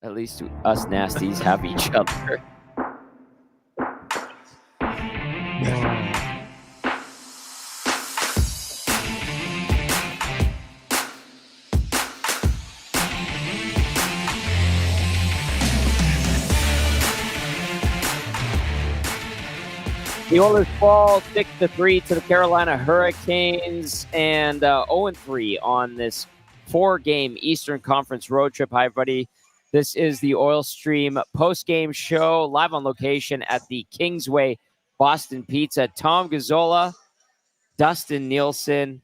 At least us nasties have each other. The Oilers fall 6-3 to the Carolina Hurricanes and 0-3 on this 4-game Eastern Conference road trip. Hi, everybody. This is the Oil Stream post-game show live on location at the Kingsway Boston Pizza. Tom Gazzola, Dustin Nielsen.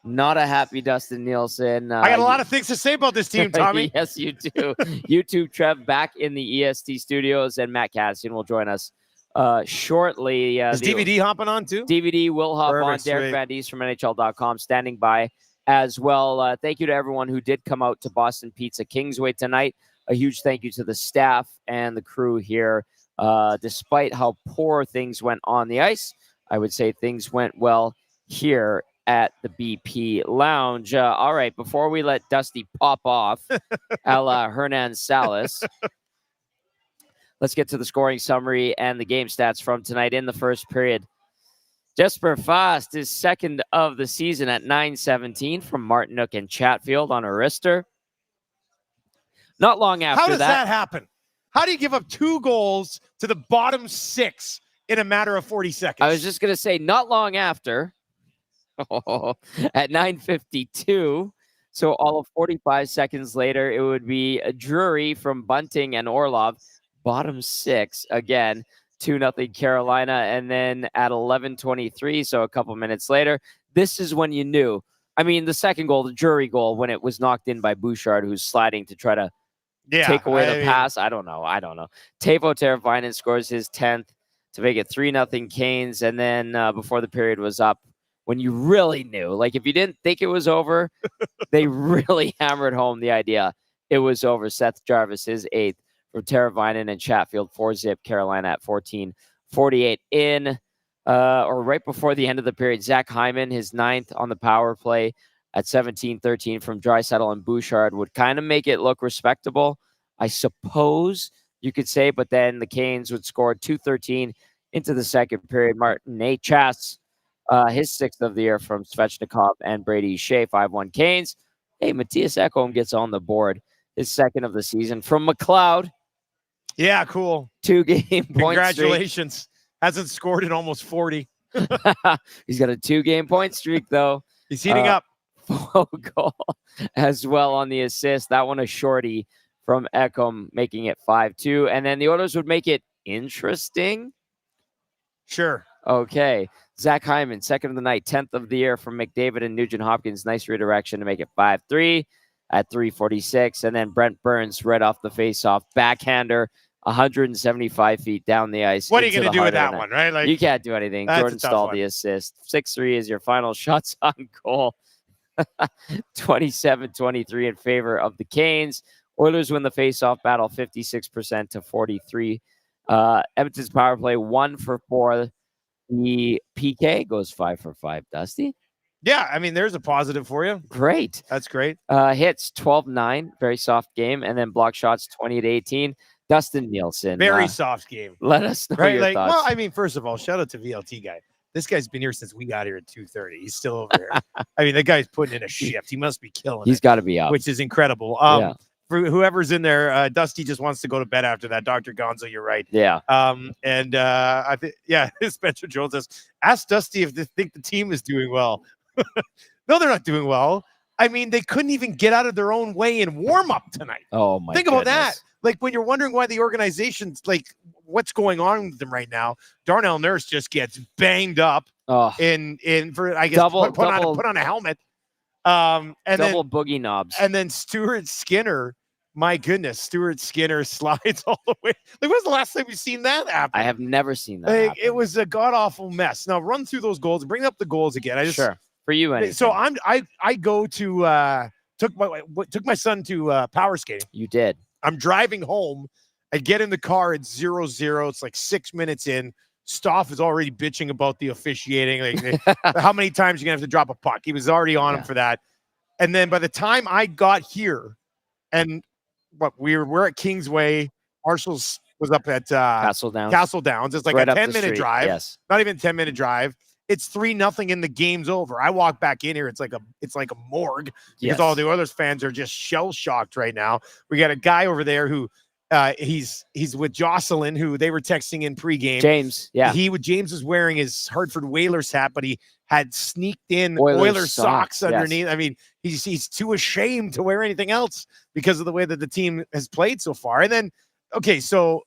Not a happy Dustin Nielsen. I got a lot of things to say about this team, Tommy. Yes, you do. YouTube Trev back in the EST studios, and Matt Kassian will join us shortly. Is DVD hopping on too? DVD will hop on. Perfect, Derek sweet. Van Dies from NHL.com standing by as well. Thank you to everyone who did come out to Boston Pizza Kingsway tonight. A huge thank you to the staff and the crew here. Despite how poor things went on the ice, I would say things went well here at the BP Lounge. All right, before we let Dusty pop off, a la Hernan Salas, let's get to the scoring summary and the game stats from tonight in the first period. Jesper Fast is second of the season at .917 from Martinook and Chatfield on a wrister. Not long after How does that happen? How do you give up 2 goals to the bottom 6 in a matter of 40 seconds? I was just going to say, not long after, at 9:52, so all of 45 seconds later, it would be a Drury from Bunting and Orlov, bottom 6 again, 2-0 Carolina. And then at 11:23, so a couple minutes later, this is when you knew. I mean, the second goal, the Drury goal, when it was knocked in by Bouchard, who's sliding to try to take away the pass. I don't know. Teuvo Teravainen scores his 10th to make it 3-0 Canes. And then before the period was up, when you really knew, like if you didn't think it was over, they really hammered home the idea it was over. Seth Jarvis, his 8th for Teravainen, and Chatfield 4-zip Carolina at 14:48 in, or right before the end of the period. Zach Hyman, his 9th on the power play at 17:13 from Draisaitl and Bouchard would kind of make it look respectable, I suppose you could say, but then the Canes would score 2:13 into the second period. Martin Necas, his 6th of the year from Svechnikov and Brady Shea, 5-1 Canes. Hey, Matthias Ekholm gets on the board, his 2nd of the season from McLeod. Yeah, cool. 2-game point Congratulations. Streak. Hasn't scored in almost 40. He's got a 2-game point streak, though. He's heating up. Fogle as well on the assist. That one a shorty from Ekholm, making it 5-2. And then the Oilers would make it interesting. Sure. Okay. Zach Hyman, 2nd of the night, 10th of the year from McDavid and Nugent Hopkins. Nice redirection to make it 5-3 at 3:46. And then Brent Burns right off the faceoff. Backhander, 175 feet down the ice. What are you going to do with that one, right? Like, you can't do anything. Jordan Staal the assist. 6-3 is your final shots on goal. 27-23 in favor of the Canes. Oilers win the faceoff battle 56% to 43. Edmonton's power play 1 for 4. The PK goes 5 for 5. Dusty? Yeah, I mean, there's a positive for you. Great. That's great. Hits 12-9, very soft game, and then block shots 20-18. Dustin Nielsen. Very soft game. Let us know your thoughts. Well, I mean, first of all, shout out to VLT guy. This guy's been here since we got here at 2:30. He's still over here. I mean, the guy's putting in a shift. He must be killing it. He's got to be up. Which is incredible. Yeah. For whoever's in there, Dusty just wants to go to bed after that. Dr. Gonzo, you're right. Yeah. I think, Spencer Jones says, ask Dusty if they think the team is doing well. No, they're not doing well. I mean, they couldn't even get out of their own way in warm up tonight. Oh my! Think about that. Like when you're wondering why the organization's like, what's going on with them right now? Darnell Nurse just gets banged up in for I guess put on a helmet. And double boogie knobs. And then Stuart Skinner, my goodness, Stuart Skinner slides all the way. Like, when's the last time you've seen that happen? I have never seen that. Like, it was a god awful mess. Now run through those goals and bring up the goals again. Sure. For you, anything. So I go to took my son to power skating. You did. I'm driving home. I get in the car at 0-0. It's like 6 minutes in. Stoff is already bitching about the officiating. Like, how many times you're gonna have to drop a puck? He was already on him for that. And then by the time I got here, and we're at Kingsway. Marshall's was up at Castle Downs. Castle Downs. It's like right a 10-minute drive. Yes. Not even 10-minute drive. It's 3-0 and the game's over. I walk back in here. It's like a morgue because all the Oilers fans are just shell shocked right now. We got a guy over there who he's with Jocelyn, who they were texting in pregame. James, yeah. James was wearing his Hartford Whalers hat, but he had sneaked in Oilers socks underneath. Yes. I mean, he's too ashamed to wear anything else because of the way that the team has played so far. And then, okay, so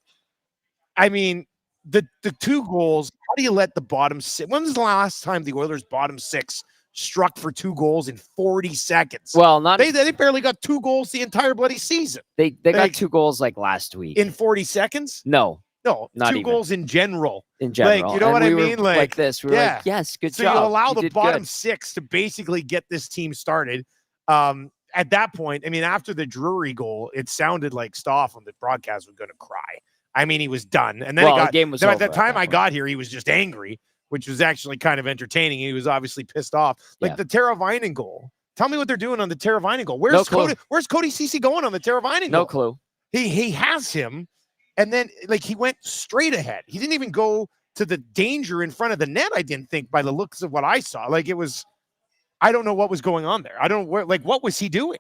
I mean, the 2 goals. How do you let the bottom 6? When was the last time the Oilers' bottom 6 struck for 2 goals in 40 seconds? Well, they barely got 2 goals the entire bloody season. They got 2 goals like last week in 40 seconds. No, not 2 even. Goals in general. In general, like, you know what I mean? Like this, we were like, yes, good job. So you allow the bottom 6 to basically get this team started. At that point, I mean, after the Drury goal, it sounded like Stoff on the broadcast was going to cry. I mean, he was done. And then the game was over. At the time I got here, he was just angry, which was actually kind of entertaining. He was obviously pissed off. Like the Teravainen goal. Tell me what they're doing on the Teravainen goal. Where's Cody Ceci going on the Teravainen goal? No clue. He has him, and then like he went straight ahead. He didn't even go to the danger in front of the net, I didn't think, by the looks of what I saw. Like, it was, I don't know what was going on there. I don't know what was he doing?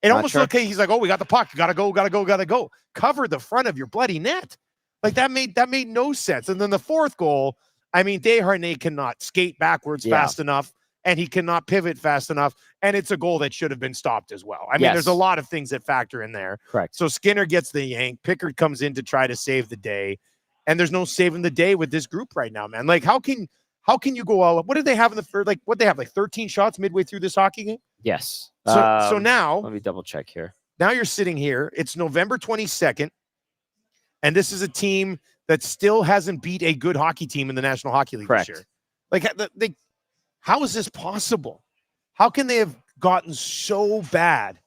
It almost looked like he's like, oh, we got the puck. Gotta go. Cover the front of your bloody net. Like, that made no sense. And then the 4th goal, I mean, Desharnais cannot skate backwards fast enough, and he cannot pivot fast enough. And it's a goal that should have been stopped as well. I mean, there's a lot of things that factor in there. Correct. So Skinner gets the yank. Pickard comes in to try to save the day. And there's no saving the day with this group right now, man. Like, how can you go all up? What did they have in the first? Like, what they have, like 13 shots midway through this hockey game? Yes. So now, let me double check here. Now you're sitting here. It's November 22nd, and this is a team that still hasn't beat a good hockey team in the National Hockey League this year. Like, how is this possible? How can they have gotten so bad?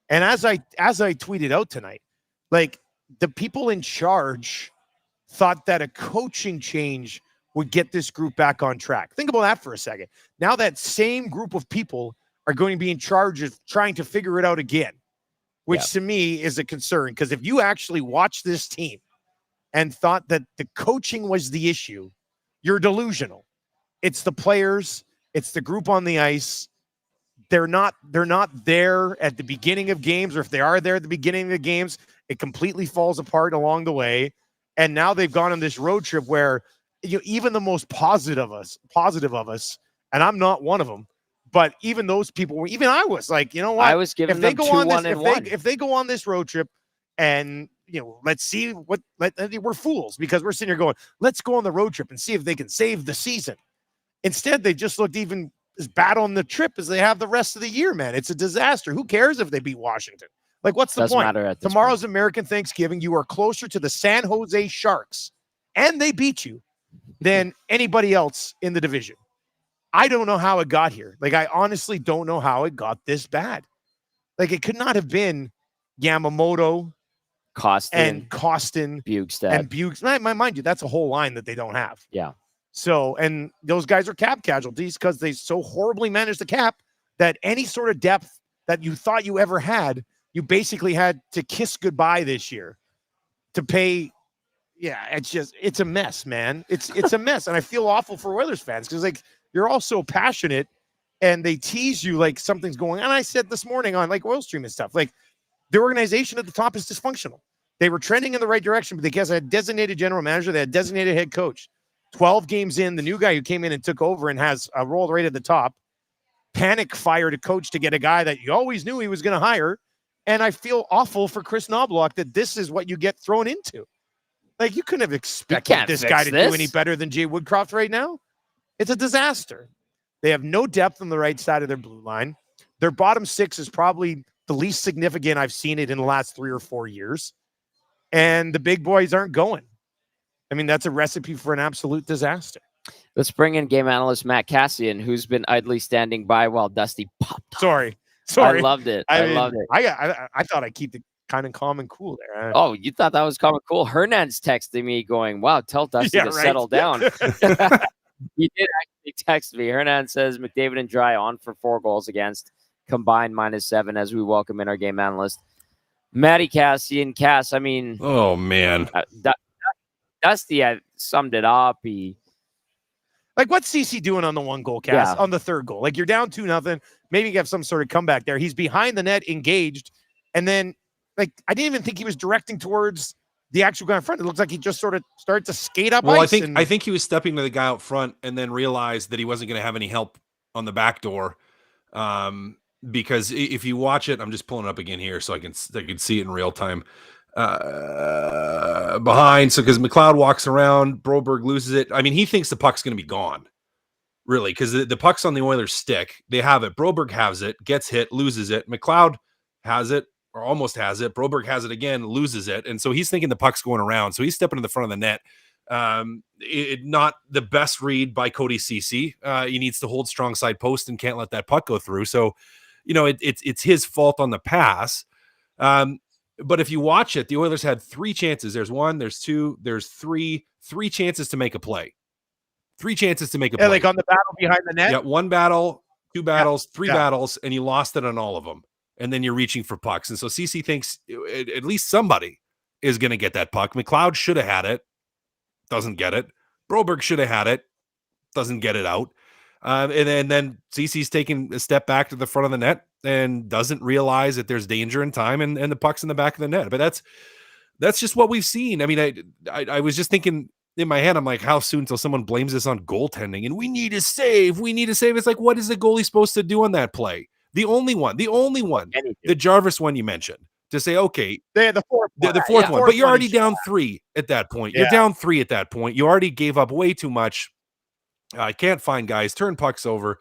And as I tweeted out tonight, like, the people in charge thought that a coaching change would get this group back on track. Think about that for a second. Now that same group of people are going to be in charge of trying to figure it out again, which to me is a concern. Because if you actually watch this team and thought that the coaching was the issue, you're delusional. It's the players. It's the group on the ice. They're not there at the beginning of games, or if they are there at the beginning of the games, it completely falls apart along the way. And now they've gone on this road trip where, you know, even the most positive of us, and I'm not one of them, but even those people were, even I was like, you know what? I was giving them 2-1-1. If they go on this road trip, and you know, let's see we're fools because we're sitting here going, let's go on the road trip and see if they can save the season. Instead, they just looked even as bad on the trip as they have the rest of the year, man. It's a disaster. Who cares if they beat Washington? Like, what's the point? Tomorrow's American Thanksgiving. You are closer to the San Jose Sharks, and they beat you, than anybody else in the division. I don't know how it got here. Like, I honestly don't know how it got this bad. Like, it could not have been Yamamoto, Costin, Bugstad. And Bugstad. Mind you, that's a whole line that they don't have. Yeah. So, and those guys are cap casualties because they so horribly managed the cap that any sort of depth that you thought you ever had, you basically had to kiss goodbye this year to pay. Yeah, it's a mess, man. It's a mess. And I feel awful for Oilers fans because, like, you're all so passionate and they tease you like something's going on. And I said this morning on like Oil Stream and stuff, like, the organization at the top is dysfunctional. They were trending in the right direction, but because they had designated general manager, they had designated head coach. 12 games in, the new guy who came in and took over and has a role right at the top, panic fired a coach to get a guy that you always knew he was going to hire. And I feel awful for Chris Knobloch that this is what you get thrown into. Like, you couldn't have expected this guy to do any better than Jay Woodcroft right now. It's a disaster. They have no depth on the right side of their blue line. Their bottom 6 is probably the least significant I've seen it in the last 3 or 4 years. And the big boys aren't going. I mean, that's a recipe for an absolute disaster. Let's bring in game analyst Matt Kassian, who's been idly standing by while Dusty popped off. Sorry. I loved it. I loved it. I thought I'd keep it kind of calm and cool there. Oh, you thought that was calm and cool? Hernan's texted me going, wow, tell Dusty to settle down. He did actually text me. Hernan says McDavid and Dry on for 4 goals against, combined -7, as we welcome in our game analyst. Matty Kassian, Cass. I mean, oh man, Dusty summed it up. Like, what's CC doing on the 1 goal, Cass? On the 3rd goal, like you're down 2-0. Maybe you have some sort of comeback there. He's behind the net, engaged, and then like I didn't even think he was directing towards the actual guy in front. It looks like he just sort of started to skate up. Well, I think he was stepping to the guy out front and then realized that he wasn't going to have any help on the back door. Because if you watch it, I'm just pulling it up again here so I can see it in real time. Behind, so because McLeod walks around, Broberg loses it. I mean, he thinks the puck's going to be gone, really, because the puck's on the Oilers' stick. They have it. Broberg has it, gets hit, loses it. McLeod has it, or almost has it. Broberg has it again, loses it, and so he's thinking the puck's going around. So he's stepping to the front of the net. Not the best read by Cody Ceci. He needs to hold strong side post and can't let that puck go through. So, it's his fault on the pass. But if you watch it, the Oilers had 3 chances. There's 1, there's 2, there's 3 chances to make a play. 3 chances to make a play. Like on the battle behind the net? Yeah, 1 battle, 2 battles, 3 battles, and you lost it on all of them. And then you're reaching for pucks. And so CC thinks at least somebody is going to get that puck. McLeod should have had it. Doesn't get it. Broberg should have had it. Doesn't get it out. And then CC's taking a step back to the front of the net and doesn't realize that there's danger in time and the puck's in the back of the net. But that's just what we've seen. I mean, I was just thinking in my head, I'm like, how soon till someone blames this on goaltending and we need a save. It's like, what is the goalie supposed to do on that play? The only one, the Jarvis one you mentioned, to say, okay, the fourth one, but you're already down 3 at that point. You're down 3 at that point. You already gave up way too much. I can't find guys, turn pucks over.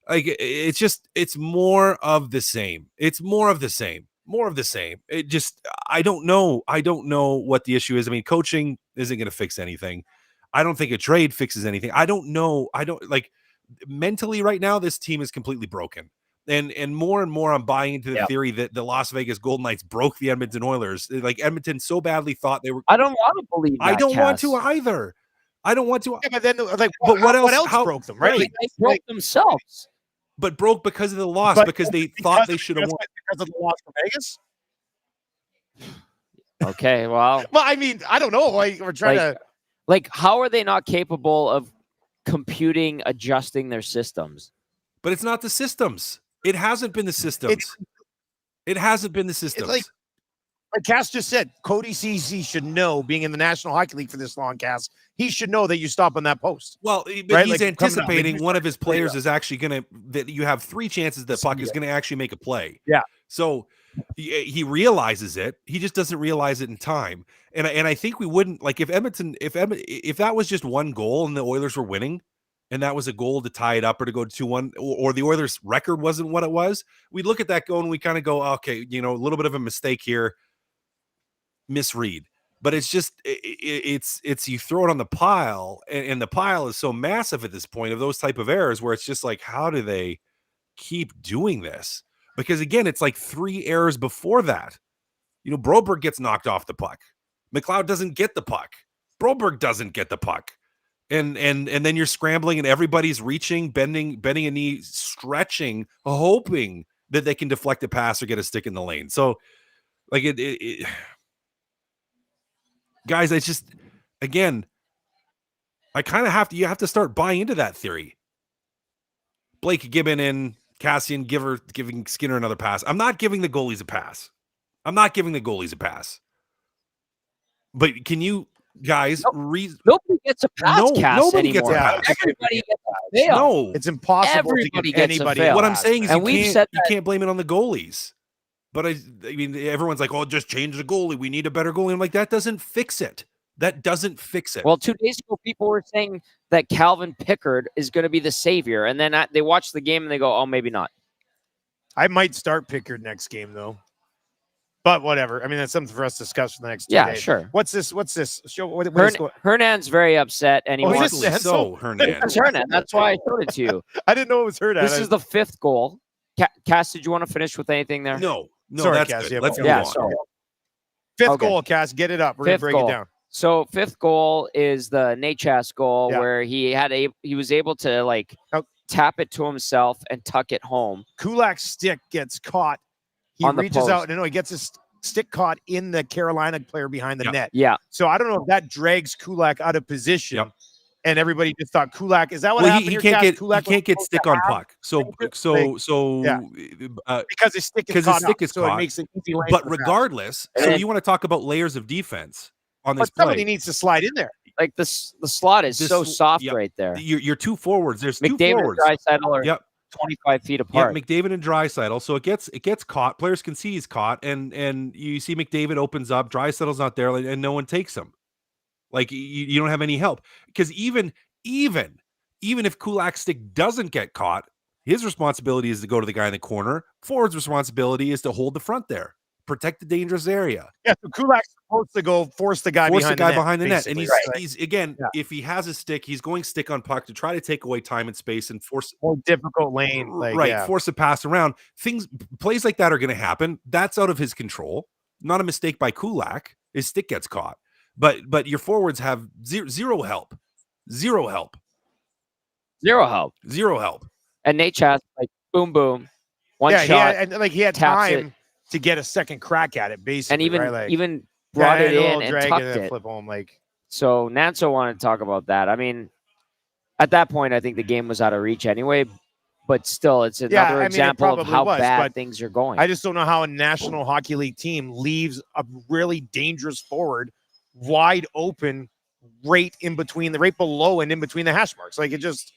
Like it's more of the same. It's more of the same. It just, I don't know what the issue is. I mean, coaching isn't going to fix anything. I don't think a trade fixes anything. I don't know. Mentally right now, this team is completely broken. And more I'm buying into the theory that the Las Vegas Golden Knights broke the Edmonton Oilers. Like Edmonton so badly thought they were. I don't want to believe that, I don't want to either. I don't want to. Yeah, but then, what else broke them, right? They broke themselves. But broke because of the loss, because they thought they should have won. Because of the loss to Vegas? Okay, well. Well, I mean, I don't know. Like, we're trying to. Like, how are they not capable of computing, adjusting their systems? But it's not the systems. It hasn't been the systems. It hasn't been the systems. Like Cass just said, Cody Ceci should know, being in the National Hockey League for this long, Cass, he should know that you stop on that post. Well, but he's anticipating one of his players is actually going to, that you have 3 chances that puck is going to actually make a play. Yeah. So he realizes it. He just doesn't realize it in time. And I think we wouldn't, like, if that was just 1 goal and the Oilers were winning, and that was a goal to tie it up or to go to 2-1, or the Oilers' record wasn't what it was, we'd look at that goal and we kind of go, okay, a little bit of a mistake here, misread. But it's just, it's you throw it on the pile, and the pile is so massive at this point of those type of errors where it's just like, how do they keep doing this? Because again, it's like 3 errors before that. Broberg gets knocked off the puck. McLeod doesn't get the puck. Broberg doesn't get the puck. And then you're scrambling and everybody's reaching, bending a knee, stretching, hoping that they can deflect a pass or get a stick in the lane. So like it guys, I just, again, you have to start buying into that theory. Blake Gibbon and Cassian giving Skinner another pass. I'm not giving the goalies a pass. But can you guys nobody gets a pass? Nobody gets a pass. Everybody gets a fail. No, it's impossible Everybody to give anybody. What I'm saying is you can't blame it on the goalies. But I mean, everyone's like, "Oh, just change the goalie. We need a better goalie." I'm like, that doesn't fix it. Well, 2 days ago, people were saying that Calvin Pickard is going to be the savior, and then they watch the game and they go, "Oh, maybe not." I might start Pickard next game though, but whatever. I mean, that's something for us to discuss for the next 2 days. Yeah, sure. What's this? Show Hernan's very upset, and he wants so Hernan. It's Hernan. That's why I showed it to you. I didn't know it was Hernan. This is the 5th goal. Cass, did you want to finish with anything there? No, sorry, that's Cass, good. Let's move on. Sorry. 5th goal, Cass. Get it up. We're going to break it down. So 5th goal is the Nachas goal where he was able to tap it to himself and tuck it home. Kulak's stick gets caught. He reaches out and he gets his stick caught in the Carolina player behind the net. Yeah. So I don't know if that drags Kulak out of position. Yep. And everybody just thought Kulak. Is that what happened? He can't get stick on puck. Because his stick is caught. So it makes an easy lane. But regardless, so you want to talk about layers of defense on this play. Somebody needs to slide in there. Like the slot is so soft right there. Your two forwards. There's McDavid two forwards. And Draisaitl are 25 feet apart. McDavid and Draisaitl. So it gets caught. Players can see he's caught, and you see McDavid opens up. Draisaitl's not there, and no one takes him. Like you don't have any help, because even if Kulak's stick doesn't get caught, his responsibility is to go to the guy in the corner. Forward's responsibility is to hold the front there, protect the dangerous area. Yeah, so Kulak's supposed to go force the guy behind the net, and he's again, if he has a stick, he's going stick on puck to try to take away time and space and force more difficult lane, force a pass around. Plays like that are going to happen. That's out of his control. Not a mistake by Kulak. His stick gets caught. But your forwards have zero help. And Nate Chaz, like, boom, boom, one shot. He had time to get a second crack at it, basically. And even brought it in and tucked it. Flip home, So Nanso wanted to talk about that. I mean, at that point, I think the game was out of reach anyway. But still, it's another example of how bad things are going. I just don't know how a National Hockey League team leaves a really dangerous forward wide open right below and in between the hash marks. Like it's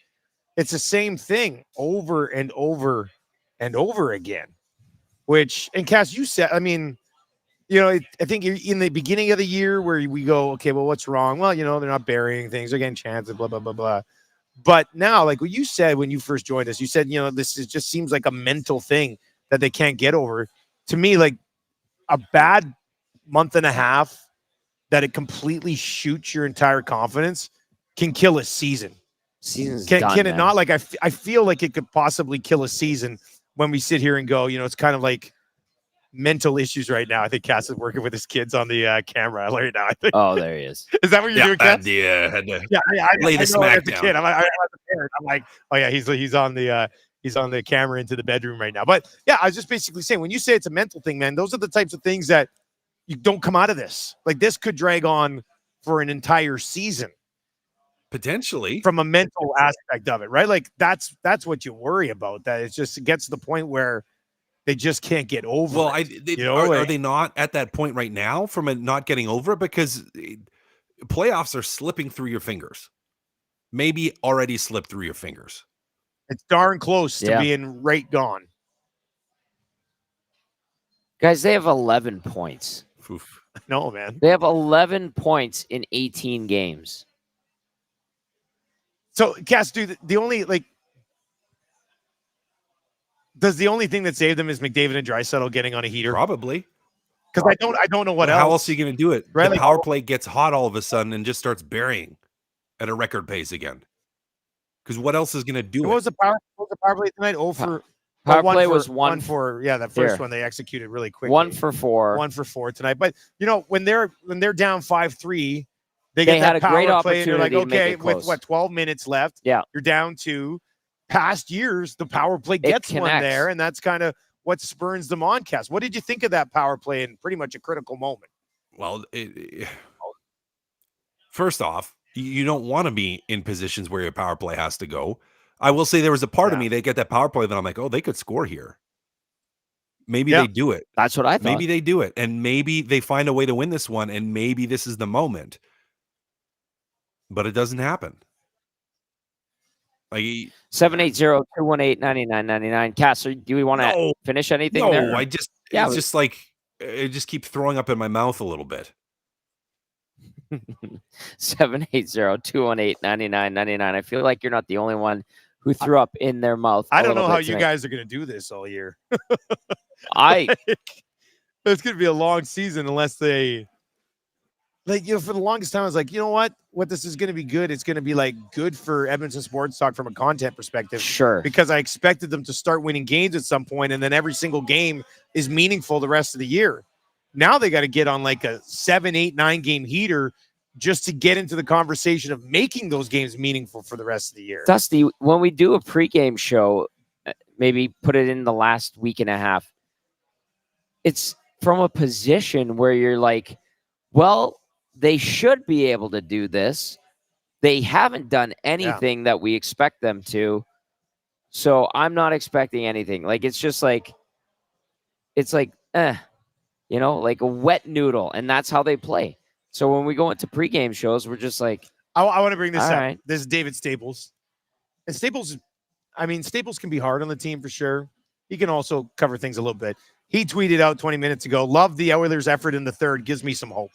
the same thing over and over and over again. Which, and Cass, you said, I mean, I think in the beginning of the year where we go, okay, well, what's wrong? Well, they're not burying things, they're getting chances, blah, blah, blah, blah. But now, like what you said when you first joined us, you said, just seems like a mental thing that they can't get over. To me, like a bad month and a half that it completely shoots your entire confidence can kill a season. Can it not? Like I feel like it could possibly kill a season when we sit here and go, it's kind of like mental issues right now. I think Cass is working with his kids on the camera right now. I think. Oh, there he is. Is that what you're doing, Cass? I lay the smack down. Kid. I'm like, oh yeah, he's on the camera into the bedroom right now. But yeah, I was just basically saying, when you say it's a mental thing, man, those are the types of things that you don't come out of this. Like this could drag on for an entire season. Potentially. From a mental aspect of it, right? Like that's what you worry about. That it gets to the point where they just can't get over it. Are they not at that point right now from not getting over it? Because playoffs are slipping through your fingers. Maybe already slipped through your fingers. It's darn close to being right gone. Guys, they have 11 points. Oof. No, man. They have 11 points in 18 games. So, Cass, dude, does the only thing that saved them is McDavid and Draisaitl getting on a heater? Probably. Because I don't know what else. How else are you going to do it? Right? The power play gets hot all of a sudden and just starts burying at a record pace again. Because what else is going to do it? What was the power play tonight? Power play was one for that first one they executed really quickly. 1 for 4. 1 for 4 tonight. But when they're down 5-3, they had a great power play opportunity. And you're like, to make okay, it close. with 12 minutes left, you're down 2. Past years, the power play gets one there, and that's kind of what spurns them on. Cass, what did you think of that power play in pretty much a critical moment? Well, first off, you don't want to be in positions where your power play has to go. I will say there was a part of me that get that power play that I'm like, oh, they could score here. Maybe they do it. That's what I thought. Maybe they do it, and maybe they find a way to win this one, and maybe this is the moment. But it doesn't happen. Like 780-218-9999. Cass, do we want to finish anything there? No, it's just like I just keep throwing up in my mouth a little bit. 780-218-9999. I feel like you're not the only one who threw up in their mouth. I don't know how you guys are going to do this all year. It's going to be a long season unless they for the longest time I was like, you know what this is going to be good. It's going to be like good for Edmonton Sports Talk from a content perspective. Sure. Because I expected them to start winning games at some point, and then every single game is meaningful the rest of the year. Now they got to get on like a 7, 8, 9 game heater just to get into the conversation of making those games meaningful for the rest of the year. Dusty, when we do a pregame show, maybe put it in the last week and a half. It's from a position where you're like, well, they should be able to do this. They haven't done anything that we expect them to. So I'm not expecting anything. Like, it's just like, like a wet noodle. And that's how they play. So when we go into pregame shows, we're just like, I want to bring this up. Right. This is David Staples. And Staples can be hard on the team for sure. He can also cover things a little bit. He tweeted out 20 minutes ago, love the Oilers' effort in the third. Gives me some hope.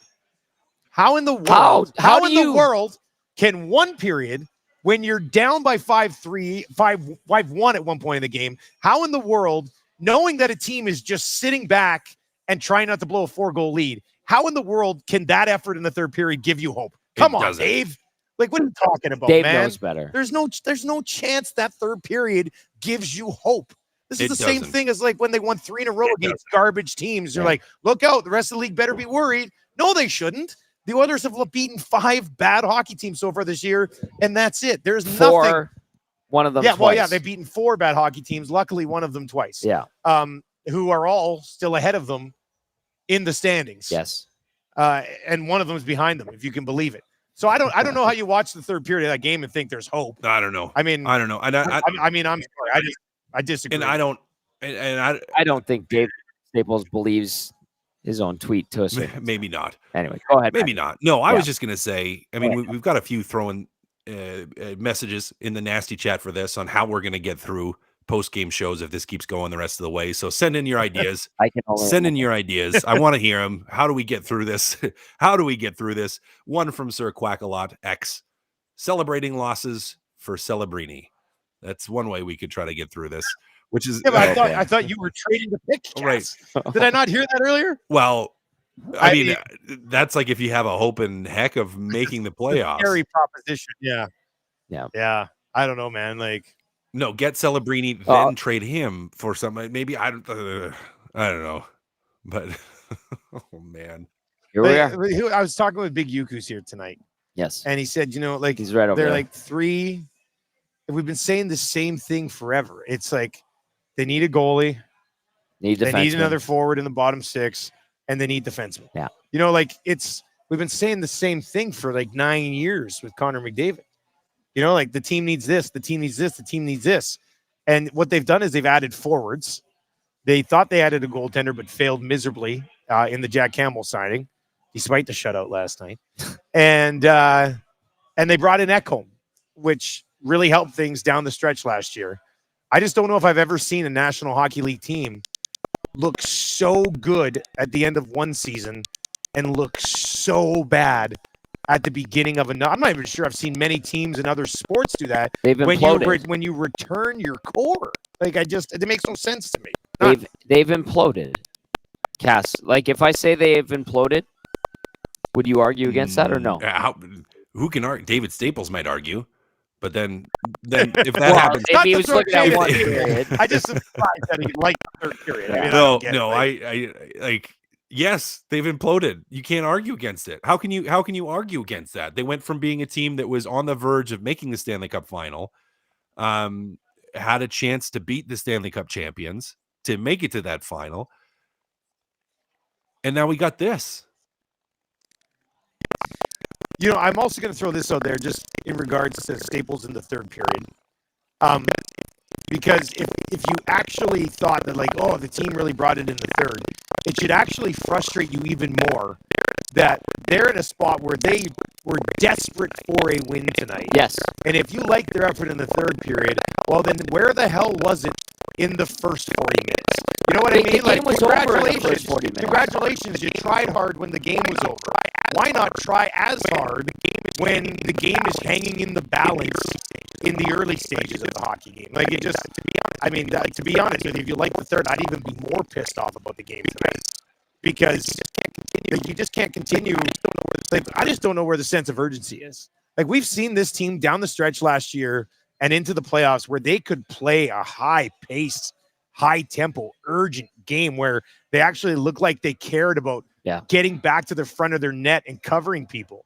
How in the world, how in the world can one period, when you're down by 5-3, 5-1 at one point in the game, how in the world, knowing that a team is just sitting back and trying not to blow a 4-goal lead, how in the world can that effort in the third period give you hope? Come on, Dave. Like, what are you talking about, Dave man? Knows better. There's no chance that third period gives you hope. This is the same thing as like when they won 3 in a row against garbage teams. You're like, look out, the rest of the league better be worried. No, they shouldn't. The Oilers have beaten 5 bad hockey teams so far this year, and that's it. There's 4, nothing. One of them Yeah, twice. well, yeah, they've beaten 4 bad hockey teams. Luckily, one of them twice. Yeah. Who are all still ahead of them in the standings. Yes. And one of them is behind them, if you can believe it. So I don't know how you watch the third period of that game and think there's hope. I don't know. I mean, I don't know. I'm sorry. I disagree. And I don't think Dave Staples believes his own tweet to us. Maybe not. Anyway, go ahead. Maybe not. No, I was just going to say, I mean, we've got a few throwing messages in the nasty chat for this on how we're going to get through post-game shows if this keeps going the rest of the way. So send in your ideas. Send in your ideas. I want to hear them. How do we get through this? How do we get through this? One from Sir Quack-a-Lot X. Celebrating losses for Celebrini. That's one way we could try to get through this. Which is I thought you were trading the pick. Right. Did I not hear that earlier? Well, I mean, that's like if you have a hope and heck of making the playoffs. Scary proposition. Yeah. Yeah. I don't know, man. Like, no, get Celebrini, then trade him for something. Maybe I don't know, but oh man, here we are. I was talking with Big Yuku's here tonight. Yes, and he said, like he's right over they're there. Like 3. We've been saying the same thing forever. It's like they need a goalie, they need another forward in the bottom 6, and they need defensemen. Yeah, like we've been saying the same thing for like 9 years with Connor McDavid. Like the team needs this, the team needs this, the team needs this. And what they've done is they've added forwards. They thought they added a goaltender, but failed miserably in the Jack Campbell signing, despite the shutout last night. And they brought in Ekholm, which really helped things down the stretch last year. I just don't know if I've ever seen a National Hockey League team look so good at the end of one season and look so bad at the beginning of another. I'm not even sure I've seen many teams in other sports do that. They've imploded. When you return your core. Like, it makes no sense to me. They've imploded. Cass, like if I say they have imploded, would you argue against that or no? Who can argue? David Staples might argue. But then if that happens, if he was looking at one period, I just surprised that he liked the third period. I like. Yes, they've imploded. You can't argue against it. How can you argue against that? They went from being a team that was on the verge of making the Stanley Cup final, had a chance to beat the Stanley Cup champions to make it to that final, and now we got this. I'm also going to throw this out there just in regards to Staples in the third period. Because if you actually thought that, like, the team really brought it in the third, it should actually frustrate you even more that they're in a spot where they were desperate for a win tonight. Yes. And if you like their effort in the third period, well, then where the hell was it in the first 40 minutes? You know what I mean? The game was over in the first 40 minutes. Congratulations, you tried hard when the game was over. Why not try as hard when the game is hanging in the balance in the early stages of the hockey game? Like, it just, to be honest with you, if you like the third, I'd even be more pissed off about the game tonight. Because you just can't continue. I just don't know where the sense of urgency is. Like, we've seen this team down the stretch last year and into the playoffs where they could play a high-paced, high-tempo, urgent game where they actually looked like they cared about getting back to the front of their net and covering people.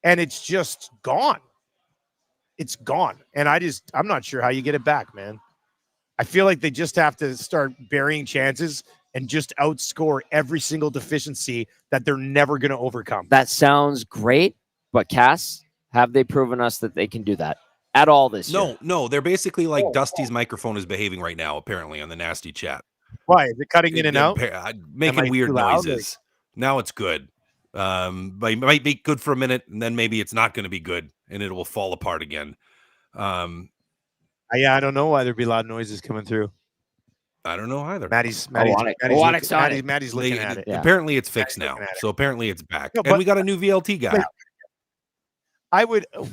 And it's just gone. It's gone. And I'm not sure how you get it back, man. I feel like they just have to start burying chances and just outscore every single deficiency that they're never going to overcome. That sounds great, but Cass, have they proven us that they can do that at all this year? No, they're basically like Dusty's microphone is behaving right now, apparently, on the nasty chat. Why? Is it cutting in and out? Making weird noises. Now it's good. But it might be good for a minute, and then maybe it's not going to be good, and it will fall apart again. Yeah, I don't know why there'd be loud noises coming through. I don't know either. Maddie's looking at it. Yeah. Apparently it's fixed now. So apparently it's back. No, and we got a new VLT guy.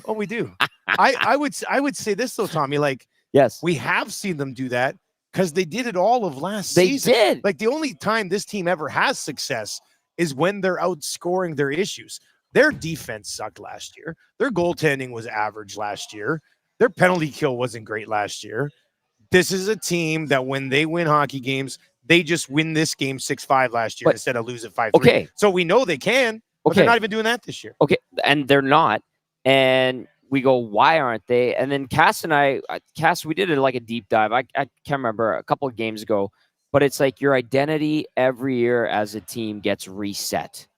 We do. I would say this though, Tommy, like, yes, we have seen them do that because they did it all of last season. They did. Like, the only time this team ever has success is when they're outscoring their issues. Their defense sucked last year. Their goaltending was average last year. Their penalty kill wasn't great last year. This is a team that when they win hockey games, they just win this game 6-5 last year instead of lose it 5-3. Okay. So we know they can, but they're not even doing that this year. Okay. And they're not. And we go, why aren't they? And then Cass, we did it like a deep dive. I can't remember, a couple of games ago, but it's like your identity every year as a team gets reset,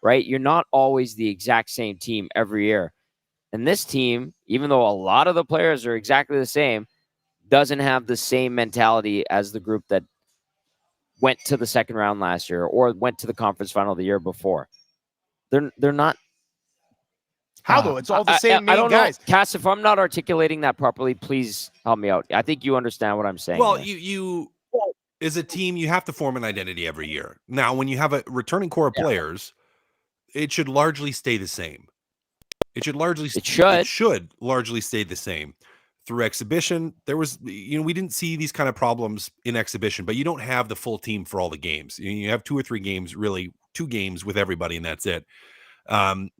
right? You're not always the exact same team every year. And this team, even though a lot of the players are exactly the same, doesn't have the same mentality as the group that went to the second round last year or went to the conference final the year before. They're not. How though? It's all the same guys. Cass, if I'm not articulating that properly, please help me out. I think you understand what I'm saying. Well, you as a team, you have to form an identity every year. Now, when you have a returning core of players, it should largely stay the same. It should largely stay the same. Through exhibition, there was, we didn't see these kind of problems in exhibition, but you don't have the full team for all the games. You have 2 or 3 games, really 2 games with everybody, and that's it. And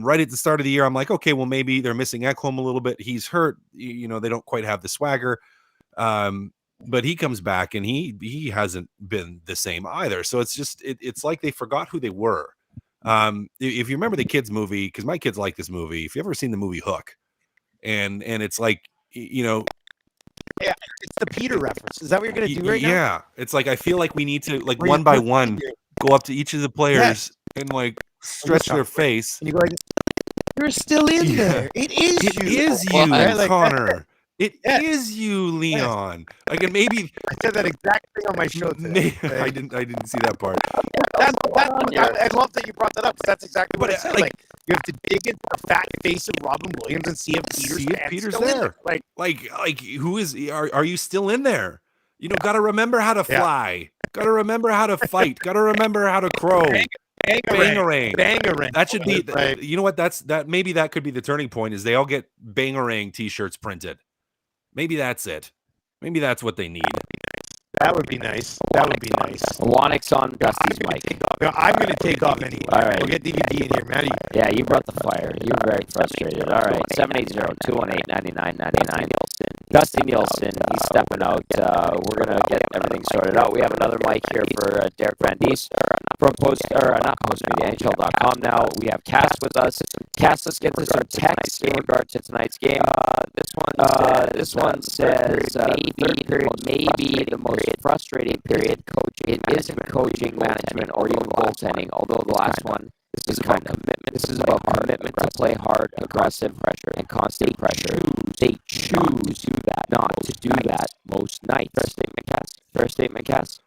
right at the start of the year, I'm like, okay, well, maybe they're missing Ekholm a little bit. He's hurt. They don't quite have the swagger. But he comes back and he hasn't been the same either. So it's just, it's like they forgot who they were. If you remember the kids movie, because my kids like this movie, if you've ever seen the movie Hook, and it's like, yeah, it's the Peter reference. Is that what you're going to do right now? Yeah, it's like I feel like we need to, like, one by one, go up to each of the players and like stretch their face. And you go like, you're still in there. It is you. It is you, Connor. It is you, Leon. Like, and maybe I said that exact thing on my show today. I didn't see that part. I love that you brought that up because that's exactly what I said. Like, you have to dig into the fat face of Robin Williams and see if Peter's there. Like who is? Are you still in there? Got to remember how to fly. Got to remember how to fight. Got to remember how to crow. Bangarang. That should be. You know what? Maybe that could be the turning point. Is they all get Bangarang T-shirts printed. Maybe that's it. Maybe that's what they need. That would be nice. That would be nice. Wannick's on Dusty's mic. I'm going to take off anyway. All right. We'll get DVD in here, Matty. Yeah, you brought the fire. You're very frustrated. All right. 780-218-9999. Dusty Nielsen, he's stepping out. We're going to get everything sorted out. We have another mic here for Derek Van Dies from NHL.com now. We have Cass with us. Cass, let's get to some text in regard to tonight's game. This one says third period may be the most frustrating period. It isn't coaching, management, or even goaltending, although the last one is kind of commitment. This is about commitment to play hard, aggressive pressure, and constant pressure. They choose not to do that most nights. Fair statement, Cass.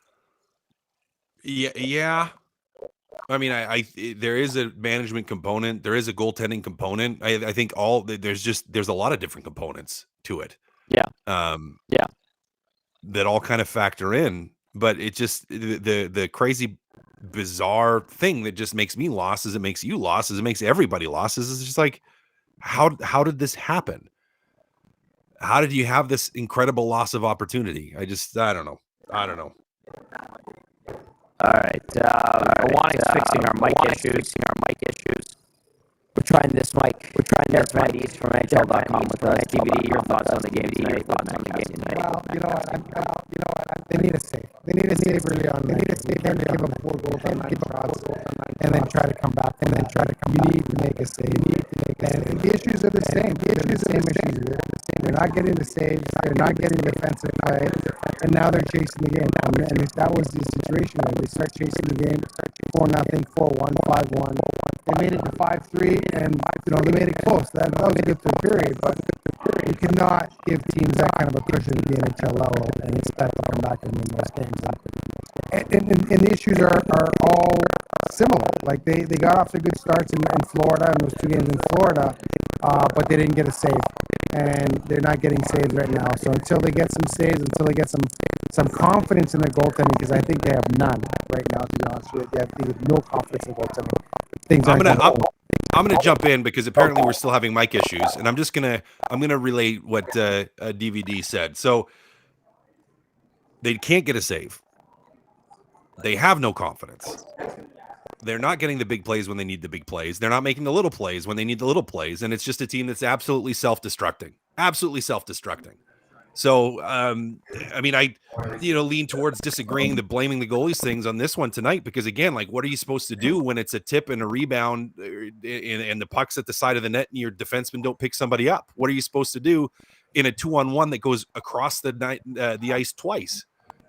Yeah. I mean, there is a management component. There is a goaltending component. I think there's a lot of different components to it. Yeah. That all kind of factor in, but it just the crazy, bizarre thing that just makes me lost as it makes you lost as it makes everybody lost is it's just like, how did this happen? How did you have this incredible loss of opportunity? I don't know. All right. Wannick's fixing our mic issues. We're trying this mic. We're trying Derek Van Dies from NHL.com with us. DVD, your thoughts on the game tonight? Well, you know what? They need a save. They need a save early on. They need a save and give up 4 goals on 9 shots, and then try to come back. You need to make a save. And the issues are the same. They're the same issues. They're not getting the saves. They're not getting defensive play, and now they're chasing the game. And if that was the situation, they start chasing the game, 4-0, 4-1, 5-1. They made it to 5-3, and they made it close. That was a good third period, but you cannot give teams that kind of a cushion at the NHL level and expect to come back and win those games. And the issues are all similar. Like they got off to good starts in Florida, and those 2 games in Florida, but they didn't get a save, and they're not getting saves right now. So until they get some saves, until they get some confidence in their goaltending, because I think they have none right now, to be honest with you. They have no confidence in goaltending. I'm gonna jump in because apparently we're still having mic issues, and I'm gonna relay what DVD said. So they can't get a save. They have no confidence. They're not getting the big plays when they need the big plays. They're not making the little plays when they need the little plays, and it's just a team that's absolutely self-destructing. Absolutely self-destructing. So, I mean, I lean towards disagreeing, blaming the goalies things on this one tonight, because again, like, what are you supposed to do when it's a tip and a rebound and the puck's at the side of the net and your defensemen don't pick somebody up? What are you supposed to do in a 2-on-1 that goes across the ice twice?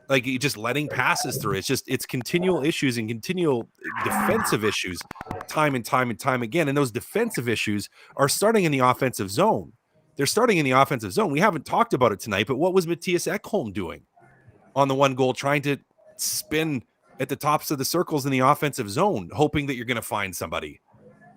Like, you're just letting passes through. It's continual issues and continual defensive issues time and time and time again. And those defensive issues are starting in the offensive zone. They're starting in the offensive zone. We haven't talked about it tonight, but what was Matthias Ekholm doing on the one goal, trying to spin at the tops of the circles in the offensive zone, hoping that you're going to find somebody?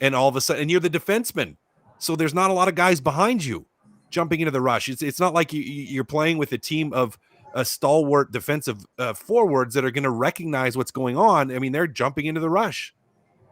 And all of a sudden, and you're the defenseman, so there's not a lot of guys behind you jumping into the rush. It's not like you're playing with a team of stalwart defensive forwards that are going to recognize what's going on. I mean, they're jumping into the rush.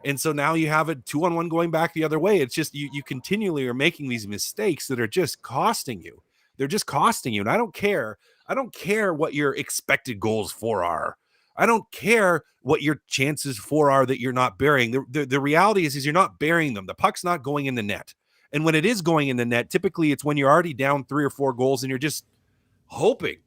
And so now you have a 2-on-1 going back the other way. It's just you continually are making these mistakes that are just costing you. They're just costing you. And I don't care. I don't care what your expected goals for are. I don't care what your chances for are that you're not burying. The reality is you're not burying them. The puck's not going in the net. And when it is going in the net, typically it's when you're already down 3 or 4 goals and you're just hoping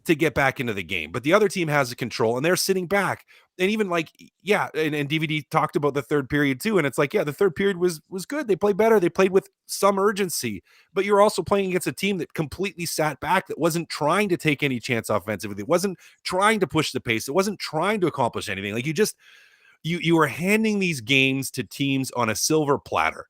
to get back into the game. But the other team has the control and they're sitting back. And even like, yeah, and DVD talked about the third period too. And it's like, yeah, the third period was good. They played better. They played with some urgency. But you're also playing against a team that completely sat back, that wasn't trying to take any chance offensively. It wasn't trying to push the pace. It wasn't trying to accomplish anything. Like you were handing these games to teams on a silver platter,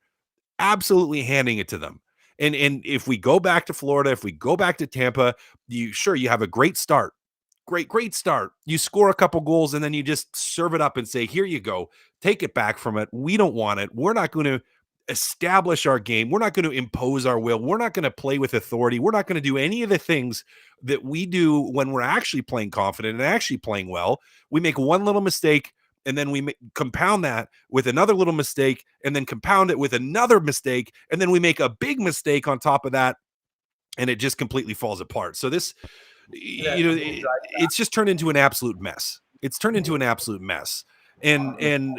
absolutely handing it to them. And if we go back to Florida, if we go back to Tampa, you have a great start. Great start. You score a couple goals and then you just serve it up and say, here you go. Take it back from it. We don't want it. We're not going to establish our game. We're not going to impose our will. We're not going to play with authority. We're not going to do any of the things that we do when we're actually playing confident and actually playing well. We make one little mistake and then we compound that with another little mistake and then compound it with another mistake. And then we make a big mistake on top of that. And it just completely falls apart. So this, it's just turned into an absolute mess. It's turned into an absolute mess. And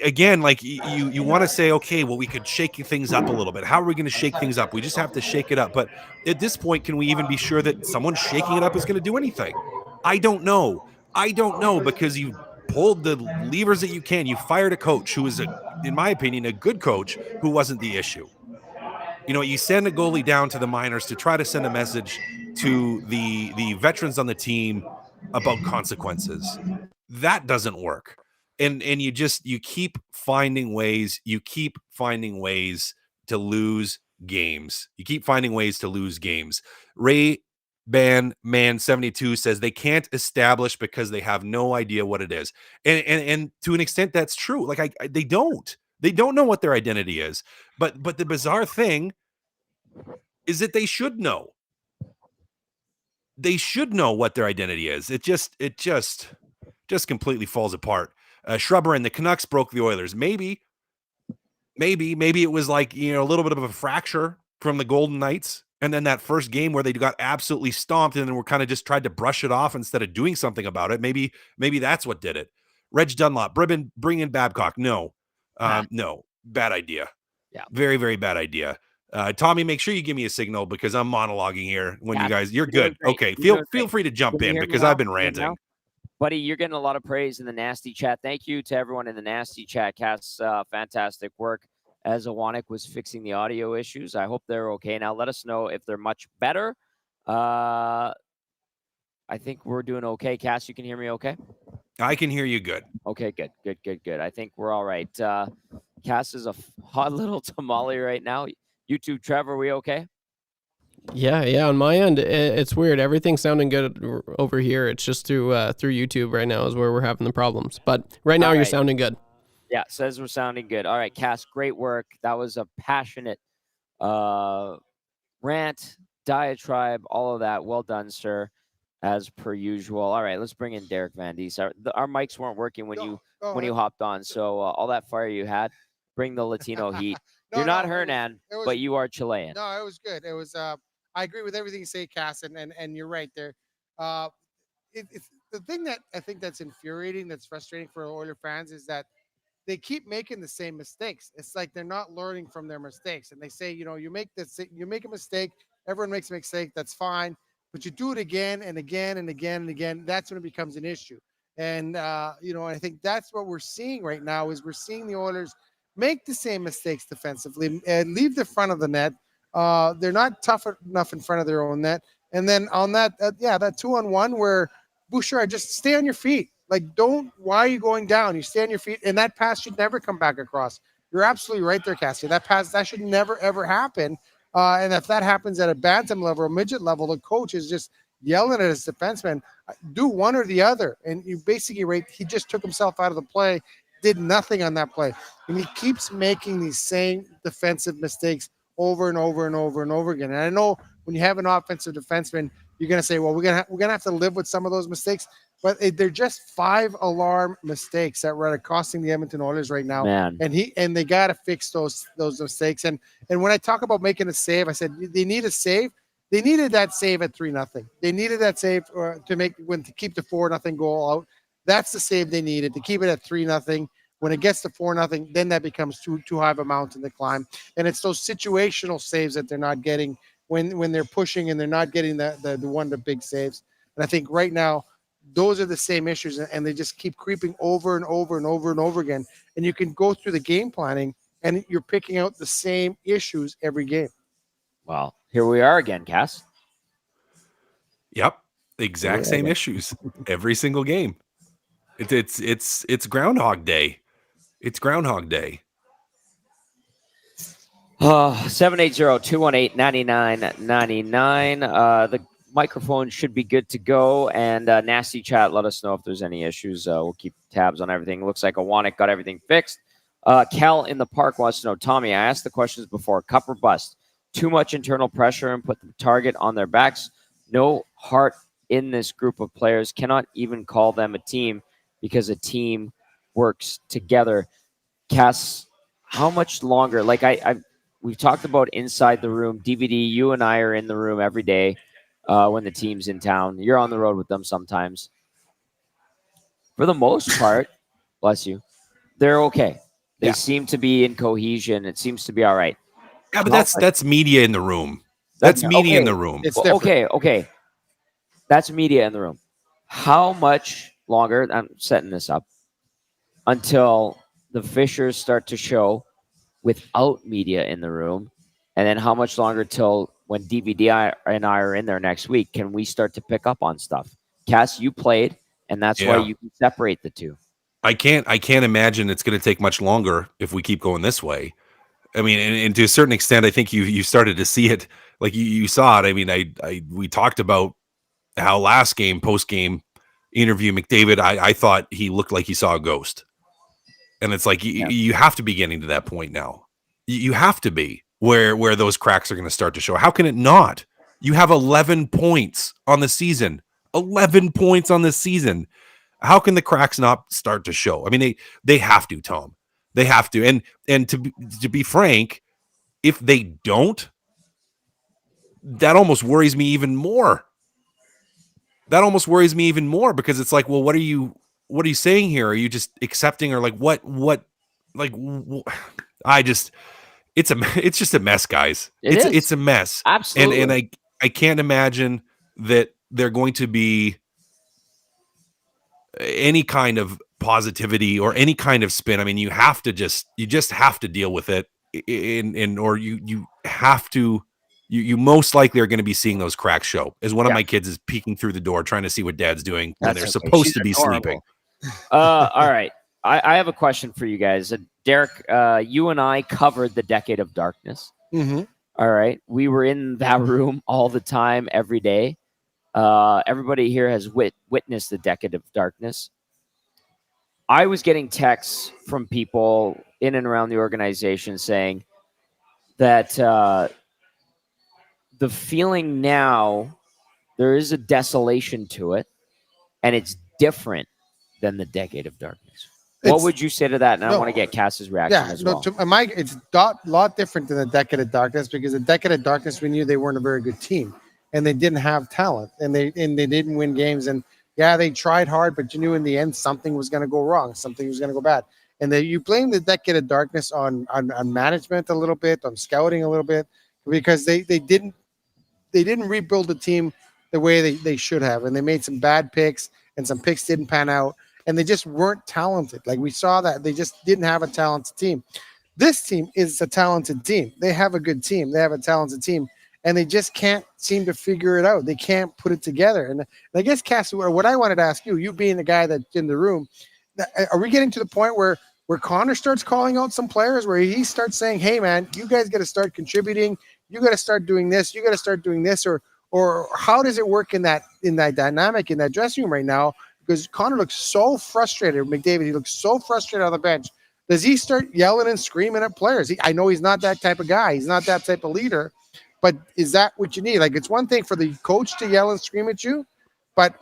again, like you want to say, okay, well, we could shake things up a little bit. How are we going to shake things up? We just have to shake it up. But at this point, can we even be sure that someone shaking it up is going to do anything? I don't know. Because you pulled the levers that you can. You fired a coach who is, in my opinion, a good coach who wasn't the issue. You send a goalie down to the minors to try to send a message to the veterans on the team about consequences. That doesn't work. And you keep finding ways. You keep finding ways to lose games. Ray Man 72 says they can't establish because they have no idea what it is. And to an extent, that's true. Like they don't know what their identity is. But the bizarre thing is that they should know. They should know what their identity is. It just completely falls apart. Shrubber and the Canucks broke the Oilers. Maybe it was like, a little bit of a fracture from the Golden Knights. And then that first game where they got absolutely stomped and then were kind of just tried to brush it off instead of doing something about it. Maybe that's what did it. Reg Dunlop, bring in Babcock. No, no, bad idea. Yeah. Very, very bad idea. Tommy, make sure you give me a signal because I'm monologuing here when you're good. Okay. Feel free to jump in because I've been ranting. Buddy, you're getting a lot of praise in the nasty chat. Thank you to everyone in the nasty chat. Cass, fantastic work. as Awanik was fixing the audio issues. I hope they're okay now. Let us know if they're much better. I think we're doing okay. Cass, you can hear me okay? I can hear you good. Okay, good. I think we're all right. Cass is a hot little tamale right now. YouTube, Trevor, we okay? Yeah. On my end, it's weird. Everything's sounding good over here. It's just through YouTube right now is where we're having the problems. But right now, you're sounding good. Yeah, says we're sounding good. All right, Cass, great work. That was a passionate rant, diatribe, all of that. Well done, sir, as per usual. All right, let's bring in Derek Van Dies. Our mics weren't working when you hopped on, so all that fire you had, bring the Latino heat. You're not Hernan, but you are Chilean. No, it was good. It was. I agree with everything you say, Cass, and you're right there. It's the thing that I think that's infuriating, that's frustrating for Oiler fans is that they keep making the same mistakes. It's like they're not learning from their mistakes. And they say, you make a mistake. Everyone makes a mistake. That's fine. But you do it again and again and again and again. That's when it becomes an issue. And, I think that's what we're seeing right now is we're seeing the Oilers make the same mistakes defensively and leave the front of the net. They're not tough enough in front of their own net. And then on that 2-on-1 where Bouchard, just stay on your feet. Like, why are you going down? You stay on your feet, and that pass should never come back across. You're absolutely right there, Cassian. That should never, ever happen. And if that happens at a bantam level or midget level, the coach is just yelling at his defenseman, do one or the other. And you basically, he just took himself out of the play, did nothing on that play. And he keeps making these same defensive mistakes over and over and over and over again. And I know when you have an offensive defenseman, you're going to say, well, we're going to have to live with some of those mistakes. But they're just 5-alarm mistakes that are costing the Edmonton Oilers right now. Man. And they got to fix those mistakes. And when I talk about making a save, I said they need a save. They needed that save at 3-0. They needed that save to keep the 4-0 goal out. That's the save they needed to keep it at 3-0. When it gets to 4-0, then that becomes too high of a mountain to climb. And it's those situational saves that they're not getting when they're pushing and they're not getting the big saves. And I think right now, those are the same issues, and they just keep creeping over and over and over and over again. And you can go through the game planning, and you're picking out the same issues every game. Well, here we are again, Cass. Yep, exact same issues every single game. It's Groundhog Day. It's Groundhog Day. 780-218-9999. The microphone should be good to go. And Nasty Chat, let us know if there's any issues. We'll keep tabs on everything. Looks like Awanik got everything fixed. Cal in the park wants to know, Tommy, I asked the questions before. Cup or bust? Too much internal pressure and put the target on their backs. No heart in this group of players. Cannot even call them a team because a team works together. Cass, how much longer? Like we've talked about inside the room. DVD, you and I are in the room every day when the team's in town. You're on the road with them sometimes. For the most part, bless you, they're okay. They seem to be in cohesion. It seems to be all right. Yeah, but that's media in the room. That's media in the room. It's okay. That's media in the room. How much longer? I'm setting this up until the Fishers start to show without media in the room, and then how much longer till when DVD and I are in there next week can we start to pick up on stuff? Cass, you played, and that's why you can separate the two. I can't imagine it's going to take much longer if we keep going this way. I mean, and to a certain extent, I think you started to see it, like you saw it. I mean, we talked about how last game, post game interview, McDavid, I thought he looked like he saw a ghost, and it's like you have to be getting to that point now. You have to be where those cracks are going to start to show. How can it not? You have 11 points on the season. 11 points on the season. How can the cracks not start to show? I mean, they have to, Tom. They have to. And to be frank, if they don't, that almost worries me even more. That almost worries me even more because it's like, well, what are you saying here? Are you just accepting or like what like it's just a mess, guys. It's a mess. Absolutely. And I can't imagine that they're going to be any kind of positivity or any kind of spin. I mean, you just have to deal with it or you have to. You most likely are going to be seeing those cracks show as one of my kids is peeking through the door trying to see what dad's doing when they're supposed to be sleeping. All right. I have a question for you guys. Derek, you and I covered the Decade of Darkness. Mm-hmm. All right. We were in that room all the time, every day. Everybody here has witnessed the Decade of Darkness. I was getting texts from people in and around the organization saying that the feeling now, there is a desolation to it, and it's different than the Decade of Darkness. What would you say to that? And I want to get Cass's reaction as well. It's a lot different than the Decade of Darkness, because the Decade of Darkness, we knew they weren't a very good team, and they didn't have talent, and they didn't win games. And yeah, they tried hard, but you knew in the end something was going to go wrong, something was going to go bad. And you blame the Decade of Darkness on management a little bit, on scouting a little bit, because they didn't rebuild the team the way they should have, and they made some bad picks, and some picks didn't pan out, and they just weren't talented. Like, we saw that they just didn't have a talented team. This team is a talented team. They have a good team. They have a talented team, and they just can't seem to figure it out. They can't put it together. And I guess, Cassie, what I wanted to ask you being the guy that's in the room, are we getting to the point where Connor starts calling out some players, where he starts saying, hey, man, you guys got to start contributing. You got to start doing this. You got to start doing this. Or how does it work in that dynamic, in that dressing room right now? Because Connor looks so frustrated. McDavid, he looks so frustrated on the bench. Does he start yelling and screaming at players? I know he's not that type of guy. He's not that type of leader. But is that what you need? Like, it's one thing for the coach to yell and scream at you, but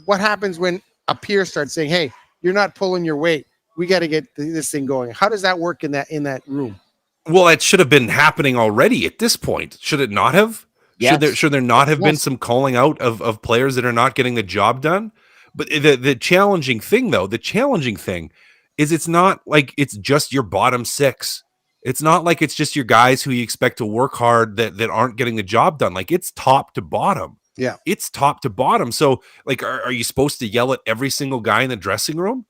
what happens when a peer starts saying, hey, you're not pulling your weight. We got to get this thing going. How does that work in that room? Well, it should have been happening already at this point. Should it not have? Yes. Should there not have been some calling out of players that are not getting the job done? But the challenging thing is it's not like it's just your bottom six. It's not like it's just your guys who you expect to work hard that aren't getting the job done. Like, it's top to bottom. Yeah. It's top to bottom. So, like, are you supposed to yell at every single guy in the dressing room?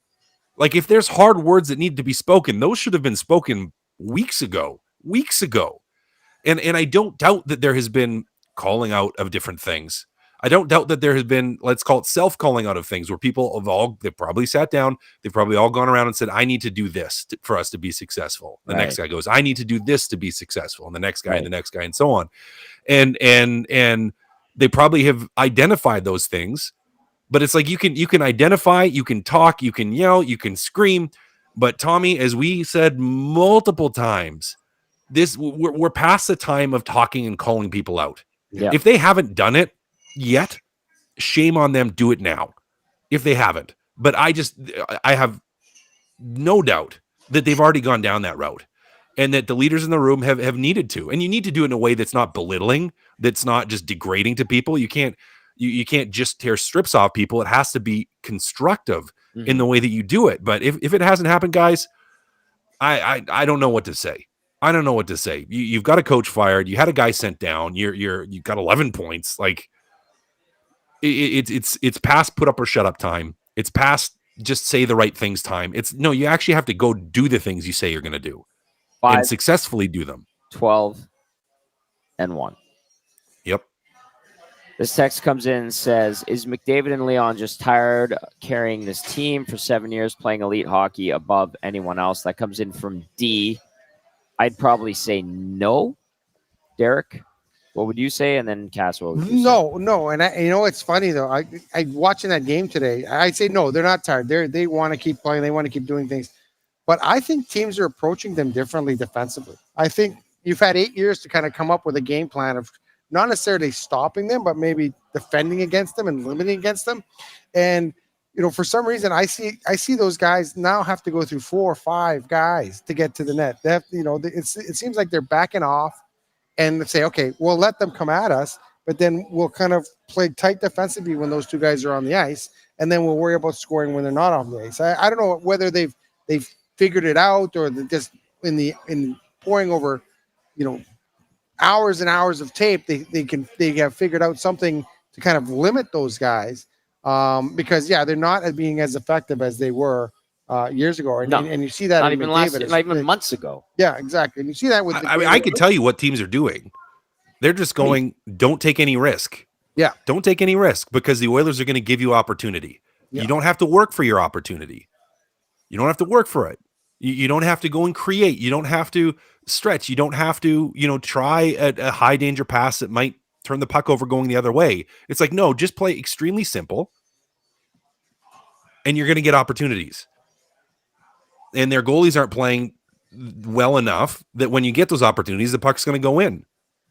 Like, if there's hard words that need to be spoken, those should have been spoken weeks ago. And I don't doubt that there has been calling out of different things. I don't doubt that there has been, let's call it self-calling out of things, where people they've probably sat down, they've probably all gone around and said, I need to do this for us to be successful. The next guy goes, I need to do this to be successful. And the next guy and the next guy and so on. And they probably have identified those things, but it's like, you can identify, you can talk, you can yell, you can scream. But Tommy, as we said multiple times, we're past the time of talking and calling people out. Yeah. If they haven't done it yet, shame on them. Do it now if they haven't. But I have no doubt that they've already gone down that route, and that the leaders in the room have needed to. And you need to do it in a way that's not belittling, that's not just degrading to people. You can't just tear strips off people. It has to be constructive in the way that you do it. But if it hasn't happened, guys, I don't know what to say. I don't know what to say. You've got a coach fired. You had a guy sent down. You've got 11 points. Like, it's past put up or shut up time. It's past just say the right things time. You actually have to go do the things you say you're going to do and successfully do them. 12-1. Yep. This text comes in and says, is McDavid and Leon just tired carrying this team for 7 years, playing elite hockey above anyone else? That comes in from D. I'd probably say no. Derek, what would you say? And then Cass, what would you say? No. And it's funny though. I watching that game today, I'd say no, they're not tired. They want to keep playing. They want to keep doing things. But I think teams are approaching them differently defensively. I think you've had 8 years to kind of come up with a game plan of not necessarily stopping them, but maybe defending against them and limiting against them. And for some reason, I see those guys now have to go through 4 or 5 guys to get to the net. They have, it seems like they're backing off and say, okay, we'll let them come at us, but then we'll kind of play tight defensively when those 2 guys are on the ice, and then we'll worry about scoring when they're not on the ice. I don't know whether they've figured it out, or they're just in pouring over, hours and hours of tape, they have figured out something to kind of limit those guys. Because they're not being as effective as they were years ago, and, No, and you see that not in even McDavid, not even months ago. Yeah, exactly. And you see that with. I mean, I can tell you what teams are doing. They're just going, don't take any risk. Yeah, don't take any risk because the Oilers are going to give you opportunity. Yeah. You don't have to work for your opportunity. You don't have to work for it. You don't have to go and create. You don't have to stretch. You don't have to, try a high danger pass that might turn the puck over going the other way. It's like, no, just play extremely simple and you're going to get opportunities. And their goalies aren't playing well enough that when you get those opportunities, the puck's going to go in.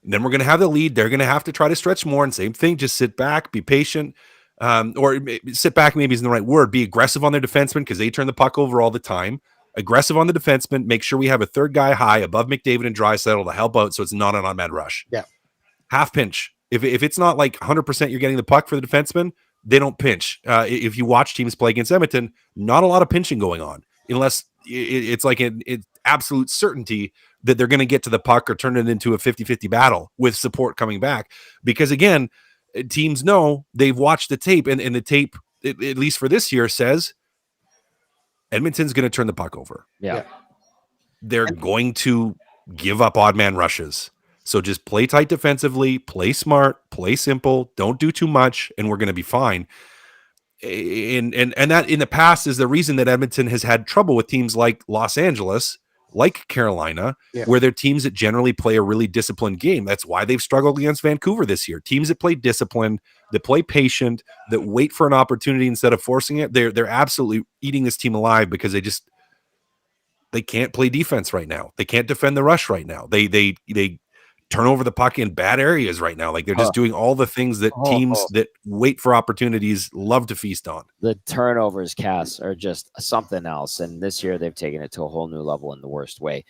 And then we're going to have the lead. They're going to have to try to stretch more. And same thing, just sit back, be patient. Or sit back maybe isn't the right word. Be aggressive on their defensemen because they turn the puck over all the time. Aggressive on the defenseman. Make sure we have a third guy high above McDavid and Draisaitl to help out so it's not an on-man rush. Yeah. Half pinch. If it's not like 100% you're getting the puck for the defenseman, they don't pinch. If you watch teams play against Edmonton, not a lot of pinching going on unless it's like an absolute certainty that they're going to get to the puck or turn it into a 50-50 battle with support coming back. Because again, teams know they've watched the tape and the tape, at least for this year, says Edmonton's going to turn the puck over. Yeah. They're going to give up odd man rushes. So just play tight defensively, play smart, play simple, don't do too much, and we're going to be fine. And that in the past is the reason that Edmonton has had trouble with teams like Los Angeles, like Carolina, where they're teams that generally play a really disciplined game. That's why they've struggled against Vancouver this year. Teams that play disciplined, that play patient, that wait for an opportunity instead of forcing it. They're absolutely eating this team alive because they can't play defense right now. They can't defend the rush right now. They turn over the puck in bad areas right now. Like they're just doing all the things that teams that wait for opportunities love to feast on. The turnovers, Cass, are just something else. And this year they've taken it to a whole new level in the worst way.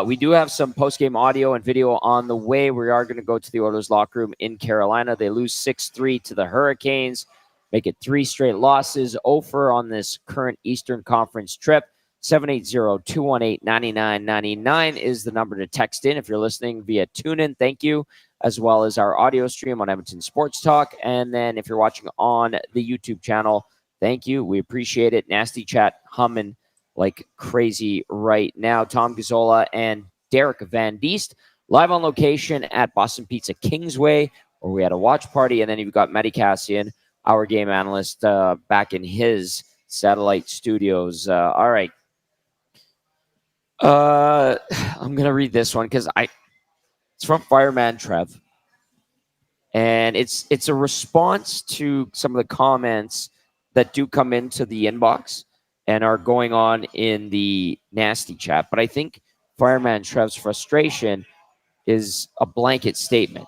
We do have some post-game audio and video on the way. We are going to go to the Oilers locker room in Carolina. They lose 6-3 to the Hurricanes, make it 3 straight losses. Over on this current Eastern Conference trip. 780-218-9999 is the number to text in if you're listening via TuneIn. Thank you, as well as our audio stream on Edmonton Sports Talk. And then if you're watching on the YouTube channel, thank you. We appreciate it. Nasty chat humming like crazy right now. Tom Gazzola and Derek Van Diest live on location at Boston Pizza Kingsway, where we had a watch party. And then you've got Matt Kassian, our game analyst, back in his satellite studios. All right. I'm gonna read this one because it's from Fireman Trev, and it's a response to some of the comments that do come into the inbox and are going on in the nasty chat. But I think Fireman Trev's frustration is a blanket statement.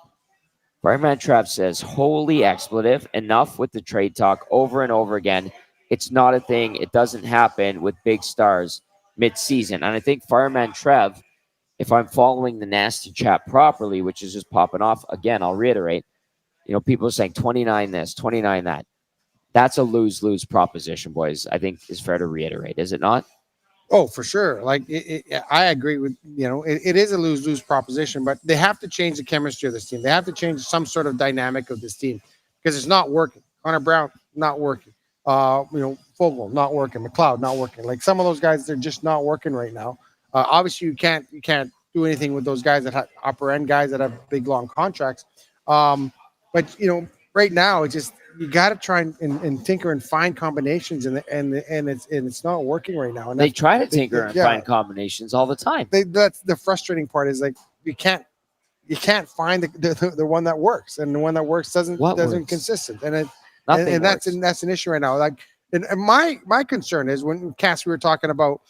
Fireman Trev says, "Holy expletive! Enough with the trade talk over and over again. It's not a thing. It doesn't happen with big stars mid-season." And I think Fireman Trev, if I'm following the nasty chat properly, which is just popping off, again, I'll reiterate, people are saying 29 this, 29 that. That's a lose-lose proposition, boys. I think is fair to reiterate, is it not? Oh, for sure. Like I agree with, it is a lose-lose proposition, but they have to change the chemistry of this team. They have to change some sort of dynamic of this team because it's not working. Connor Brown, not working. Fogle not working, McLeod not working. Like some of those guys, they're just not working right now. Obviously, you can't do anything with those guys that have upper end guys that have big long contracts. But right now it's just you got to try and tinker and find combinations, and it's not working right now. And they try to tinker and find combinations all the time. That's the frustrating part is like you can't find the one that works, and the one that works doesn't consistent, and that's an issue right now. Like, and my concern is when Cass, we were talking about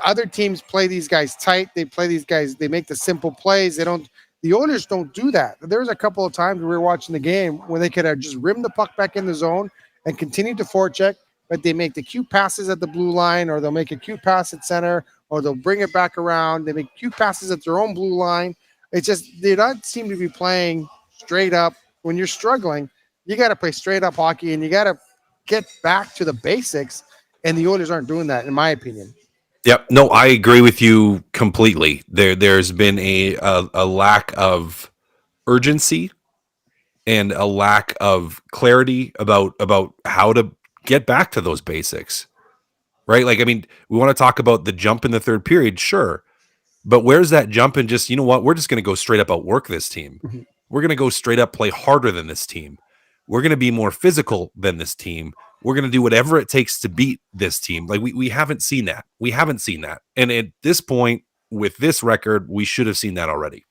other teams play these guys tight. They play these guys. They make the simple plays. The Oilers don't do that. There was a couple of times we were watching the game where they could have just rimmed the puck back in the zone and continued to forecheck, but they make the cute passes at the blue line, or they'll make a cute pass at center, or they'll bring it back around. They make cute passes at their own blue line. It's just they don't seem to be playing straight up. When you're struggling, you got to play straight up hockey, and you got to get back to the basics, and the Oilers aren't doing that, in my opinion. Yep. No, I agree with you completely. There's been a lack of urgency and a lack of clarity about how to get back to those basics. right? Like, I mean, we want to talk about the jump in the third period, sure. But where's that jump in just, you know what? We're just going to go straight up outwork this team. We're going to go straight up play harder than this team. We're going to be more physical than this team. We're going to do whatever it takes to beat this team. Like, we haven't seen that. We haven't seen that. And at this point, with this record, we should have seen that already.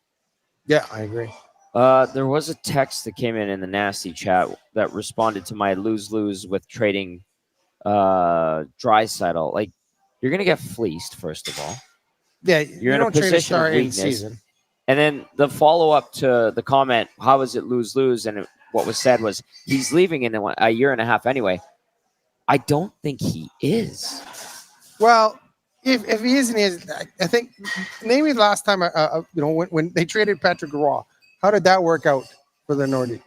Yeah, I agree. There was a text that came in the nasty chat that responded to my lose-lose with trading Draisaitl. Like, you're going to get fleeced, first of all. Yeah, you're in a position of weakness. Season. And then the follow-up to the comment, how is it lose-lose? And what was said was, he's leaving in a year and a half anyway. I don't think he is. Well, if he isn't, I think, name me the last time, when they traded Patrick Roy, how did that work out for the Nordic,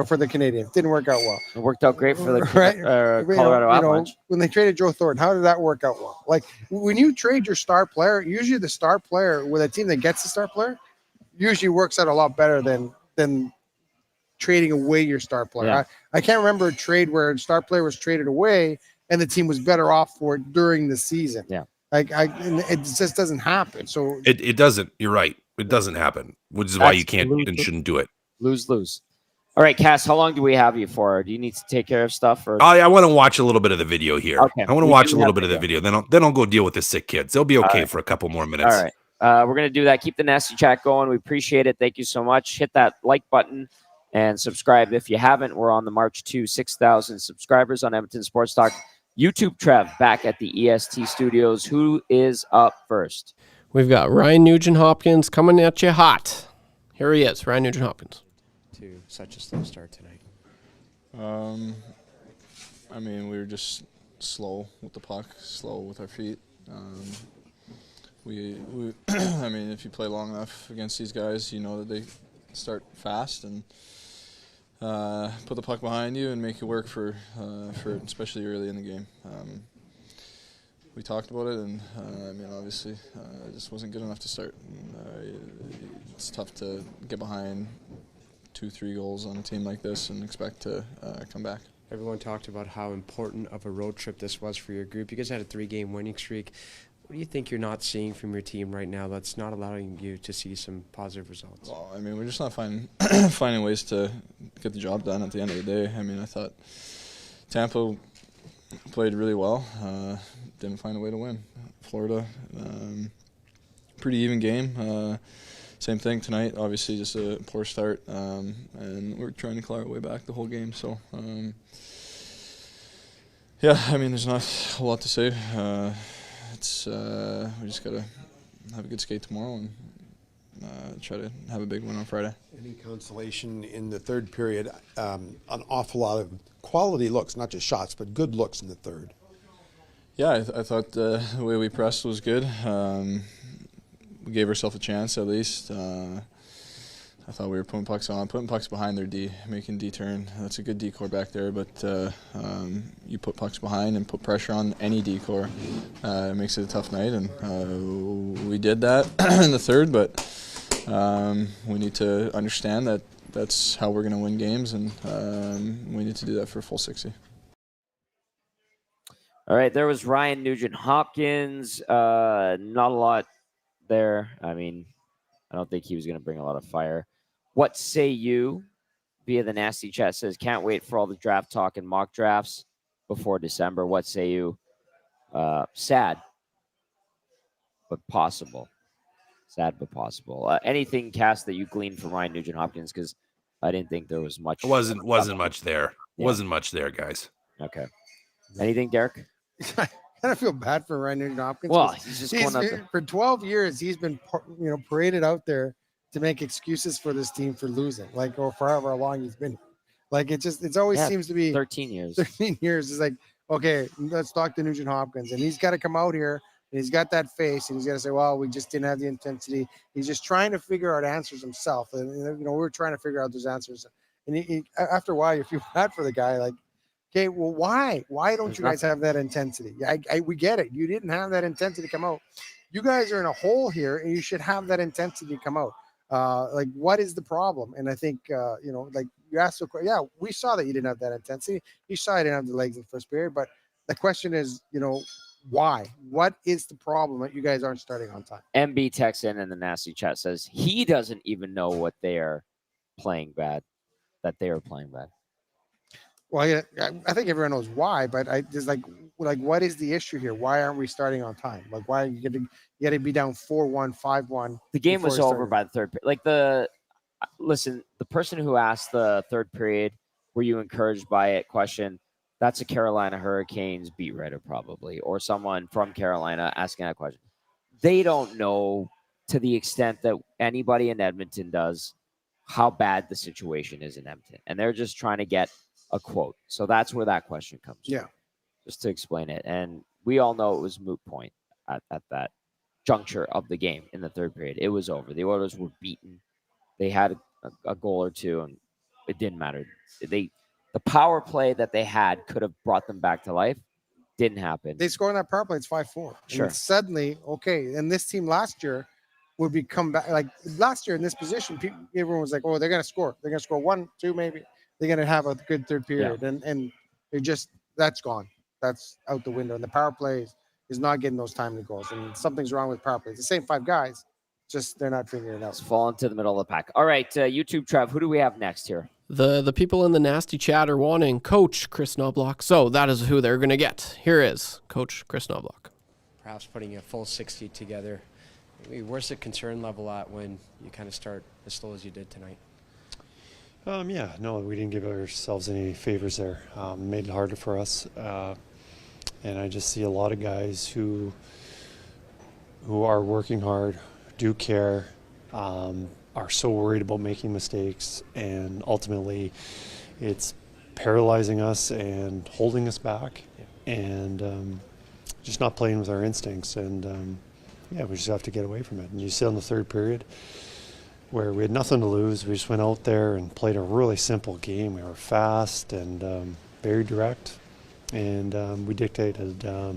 for the Canadians? Didn't work out well. It worked out great for the Colorado Avalanche. When they traded Joe Thornton, how did that work out well? Like, when you trade your star player, usually the star player with a team that gets the star player usually works out a lot better than trading away your star player. Yeah. I can't remember a trade where a star player was traded away and the team was better off for it during the season. Yeah. It just doesn't happen. So it doesn't. You're right. It doesn't happen, which is why you can't and shouldn't do it. Lose. All right, Cass, how long do we have you for? Do you need to take care of stuff? Or I want to watch a little bit of the video here. Okay. I want to watch a little bit of the video. Then I'll go deal with the sick kids. They'll be okay for a couple more minutes. All right. We're going to do that. Keep the nasty chat going. We appreciate it. Thank you so much. Hit that like button and subscribe if you haven't. We're on the march to 6,000 subscribers on Edmonton Sports Talk. YouTube Trev back at the EST studios. Who is up first? We've got Ryan Nugent-Hopkins coming at you hot. Here he is, Ryan Nugent-Hopkins. To such a slow start tonight. I mean, we were just slow with the puck, slow with our feet. We I mean, if you play long enough against these guys, you know that they start fast and put the puck behind you and make you work for it, especially early in the game. We talked about it, and I mean, obviously, it just wasn't good enough to start. It's tough to get behind 2-3 goals on a team like this and expect to come back. Everyone talked about how important of a road trip this was for your group. You guys had a 3-game winning streak. What do you think you're not seeing from your team right now that's not allowing you to see some positive results? Well, I mean, we're just not finding ways to get the job done at the end of the day. I mean, I thought Tampa played really well, didn't find a way to win. Florida, pretty even game. Same thing tonight, obviously just a poor start, and we're trying to claw our way back the whole game. So, yeah, I mean, there's not a lot to say. We just got to have a good skate tomorrow and try to have a big win on Friday. Any consolation in the third period? An awful lot of quality looks, not just shots, but good looks in the third. Yeah, I thought the way we pressed was good. We gave ourselves a chance at least. I thought we were putting pucks behind their D, making D turn. That's a good D core back there, but you put pucks behind and put pressure on any D core, it makes it a tough night, and we did that in the third, but we need to understand that that's how we're going to win games, and we need to do that for a full 60. All right, there was Ryan Nugent-Hopkins. Not a lot there. I mean, I don't think he was going to bring a lot of fire. What say you? Via the nasty chat says, can't wait for all the draft talk and mock drafts before December. What say you? Sad, but possible. Sad, but possible. Anything, Cass, that you gleaned from Ryan Nugent-Hopkins? Because I didn't think there was much. It wasn't much there. Yeah. Wasn't much there, guys. Okay. Anything, Derek? I kind of feel bad for Ryan Nugent-Hopkins. Well, he's just going out there. For 12 years, he's been paraded out there to make excuses for this team for losing, like, or for however long he's been. Like, it always seems to be 13 years. 13 years is like, okay, let's talk to Nugent-Hopkins, and he's got to come out here, and he's got that face, and he's got to say, well, we just didn't have the intensity. He's just trying to figure out answers himself, and we're trying to figure out those answers. And after a while, you feel bad for the guy, like, okay, well, why? Why don't you guys have that intensity? We get it. You didn't have that intensity come out. You guys are in a hole here, and you should have that intensity come out. Like, what is the problem? And I think, like you asked, we saw that you didn't have that intensity. You saw you didn't have the legs in the first period. But the question is, Why? What is the problem that you guys aren't starting on time? MB texts in the nasty chat says he doesn't even know what they are playing bad, that they are playing bad. Well, yeah, I think everyone knows why, but I just like what is the issue here? Why aren't we starting on time? Like, why are you got to be down 4-1, 5-1? The game was over by the third period. Like the person who asked the third period, were you encouraged by it question, that's a Carolina Hurricanes beat writer probably, or someone from Carolina asking that question. They don't know to the extent that anybody in Edmonton does how bad the situation is in Edmonton. And they're just trying to get a quote. So that's where that question comes from. Yeah. Just to explain it. And we all know it was moot point at that juncture of the game in the third period. It was over. The Oilers were beaten. They had a goal or two, and it didn't matter. The power play that they had could have brought them back to life. Didn't happen. They scored on that power play. It's 5-4. Sure. And suddenly, okay. And this team last year would be come back. Like last year in this position, everyone was like, "Oh, they're going to score. They're going to score 1, 2, maybe. They're going to have a good third period." Yeah. And it just that's gone. That's out the window. And the power play is not getting those timely goals. And something's wrong with power play. It's the same 5 guys, just they're not figuring it out. It's falling to the middle of the pack. All right, YouTube Trev, who do we have next here? The people in the nasty chat are wanting Coach Chris Knobloch, so that is who they're going to get. Here is Coach Chris Knobloch. Perhaps putting a full 60 together. Where's the concern level at when you kind of start as slow as you did tonight? Yeah, no, we didn't give ourselves any favors there. Made it harder for us, and I just see a lot of guys who are working hard, do care, are so worried about making mistakes, and ultimately it's paralyzing us and holding us back, and just not playing with our instincts. And yeah, we just have to get away from it. And you see on the third period where we had nothing to lose, we just went out there and played a really simple game. We were fast and very direct, and we dictated a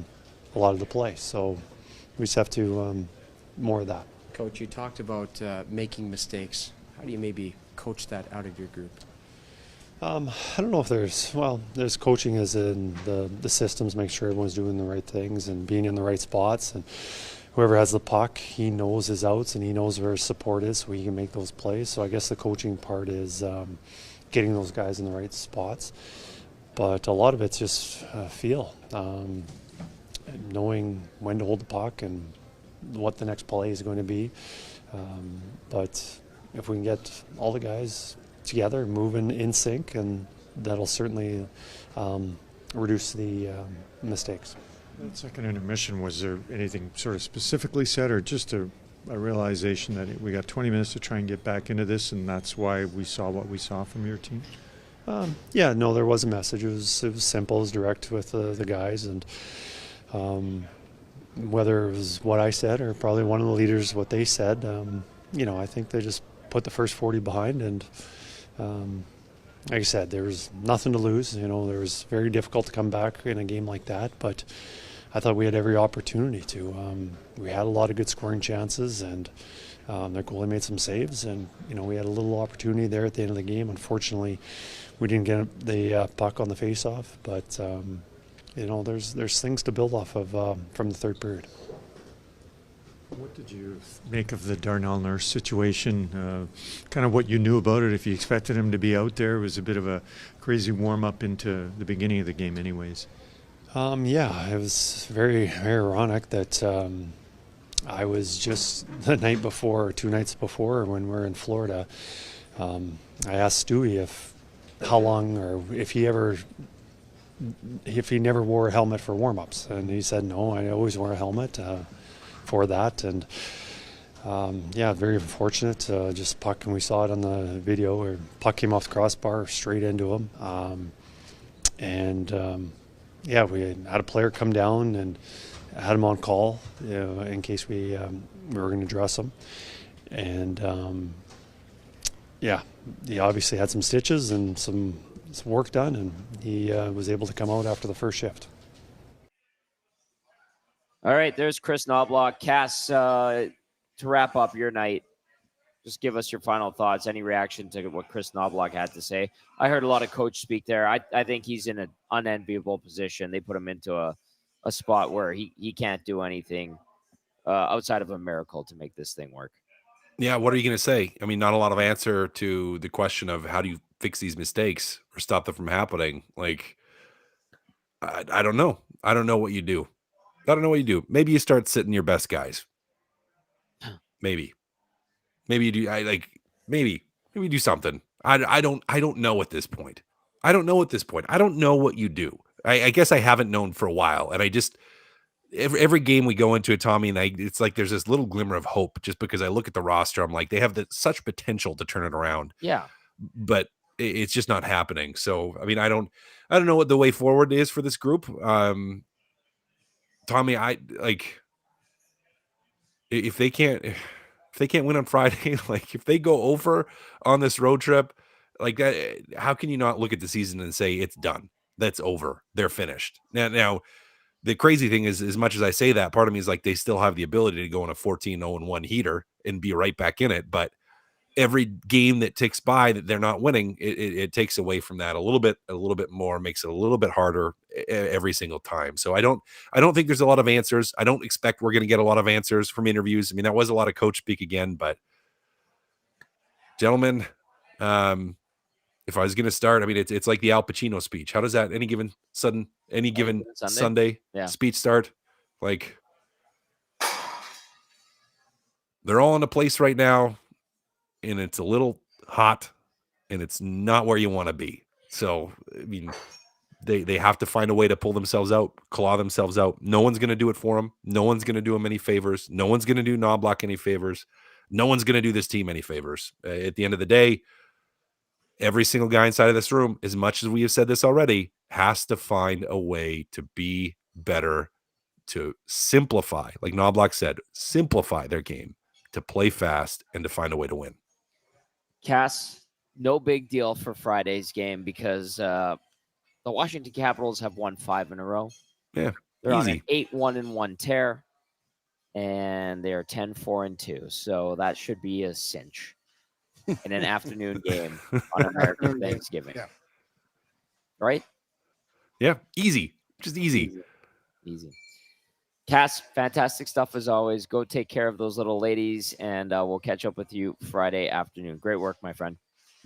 lot of the play. So we just have to more of that. Coach, you talked about making mistakes. How do you maybe coach that out of your group? I don't know if there's coaching as in the systems, make sure everyone's doing the right things and being in the right spots. And whoever has the puck, he knows his outs and he knows where his support is so he can make those plays. So I guess the coaching part is getting those guys in the right spots. But a lot of it's just feel, knowing when to hold the puck and what the next play is going to be. But if we can get all the guys together, moving in sync, and that'll certainly reduce the mistakes. That second intermission, was there anything sort of specifically said, or just a realization that we got 20 minutes to try and get back into this, and that's why we saw what we saw from your team? Yeah, no, there was a message. It was simple, it was direct with the guys, and whether it was what I said or probably one of the leaders what they said, I think they just put the first 40 behind, and like I said, there was nothing to lose. There was very difficult to come back in a game like that, but I thought we had every opportunity to. We had a lot of good scoring chances, and their goalie made some saves, and we had a little opportunity there at the end of the game. Unfortunately, we didn't get the puck on the face-off, but there's things to build off of from the third period. What did you make of the Darnell Nurse situation? Kind of what you knew about it, if you expected him to be out there. It was a bit of a crazy warm-up into the beginning of the game anyways. Yeah, it was very, very ironic that I was just the night before, or 2 nights before, when we were in Florida, I asked Stewie how long, or if he never wore a helmet for warm-ups, and he said, no, I always wear a helmet for that. And very unfortunate, just puck, and we saw it on the video where puck came off the crossbar straight into him. We had a player come down and had him on call in case we were going to dress him. And he obviously had some stitches and some work done, and he was able to come out after the first shift. All right, there's Chris Knobloch. Cass, to wrap up your night, just give us your final thoughts, any reaction to what Chris Knobloch had to say. I heard a lot of coach speak there. I think he's in an unenviable position. They put him into a a spot where he can't do anything outside of a miracle to make this thing work. Yeah, what are you going to say? I mean, not a lot of answer to the question of how do you fix these mistakes or stop them from happening. Like, I don't know. I don't know what you do. I don't know what you do. Maybe you start sitting your best guys. Maybe you do. Maybe you do something. I don't know at this point. I don't know at this point. I don't know what you do. I guess I haven't known for a while, and I just every game we go into it, Tommy, and it's like there's this little glimmer of hope just because I look at the roster. I'm like, they have such potential to turn it around. Yeah, but it's just not happening. So I mean, I don't know what the way forward is for this group. Tommy, if they can't win on Friday, like if they go over on this road trip like that, how can you not look at the season and say it's done? That's over. They're finished. Now the crazy thing is, as much as I say that, part of me is like they still have the ability to go on a 14-0-1 heater and be right back in it. But every game that ticks by that they're not winning, it takes away from that a little bit more, makes it a little bit harder every single time. So I don't think there's a lot of answers. I don't expect we're going to get a lot of answers from interviews. I mean, that was a lot of coach speak again, but gentlemen, if I was going to start, I mean, it's like the Al Pacino speech. How does that any given Sunday speech start? Like, they're all in a place right now, and it's a little hot, and it's not where you want to be. So, I mean, they have to find a way to pull themselves out, claw themselves out. No one's going to do it for them. No one's going to do them any favors. No one's going to do Knobloch any favors. No one's going to do this team any favors. At the end of the day, every single guy inside of this room, as much as we have said this already, has to find a way to be better, to simplify, like Knobloch said, simplify their game, to play fast, and to find a way to win. Cass, no big deal for Friday's game because the Washington Capitals have won 5 in a row. Yeah, they're easy. on an 8-1-1 tear, and they are 10-4-2. So that should be a cinch in an afternoon game on American Thanksgiving. Yeah. Right? Yeah, easy. Just easy. Cass, fantastic stuff as always. Go take care of those little ladies, and we'll catch up with you Friday afternoon. Great work, my friend.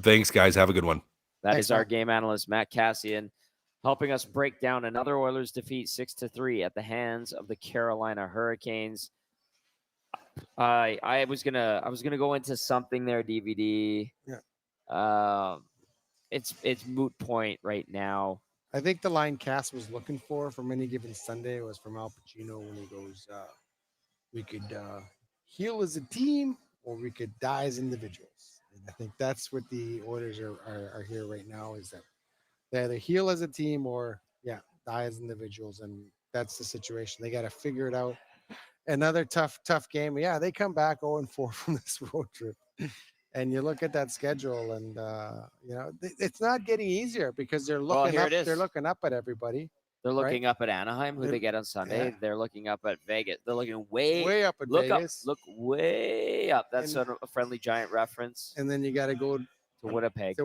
Thanks, guys. Have a good one. That is our game analyst, Matt Kassian, helping us break down another Oilers defeat 6-3 at the hands of the Carolina Hurricanes. I was gonna go into something there, DVD. Yeah. It's moot point right now. I think the line Cass was looking for from any given Sunday was from Al Pacino when he goes, we could heal as a team or we could die as individuals. And I think that's what the Oilers are here right now, is that they either heal as a team or, die as individuals. And that's the situation. They got to figure it out. Another tough game. Yeah, they come back 0-4 from this road trip. And you look at that schedule, and it's not getting easier because they're looking up. They're looking up at everybody. They're looking up at Anaheim, who they get on Sunday. Yeah. They're looking up at Vegas. They're looking way up at Vegas. Look way up. That's sort of a Friendly Giant reference. And then you got to go to Winnipeg.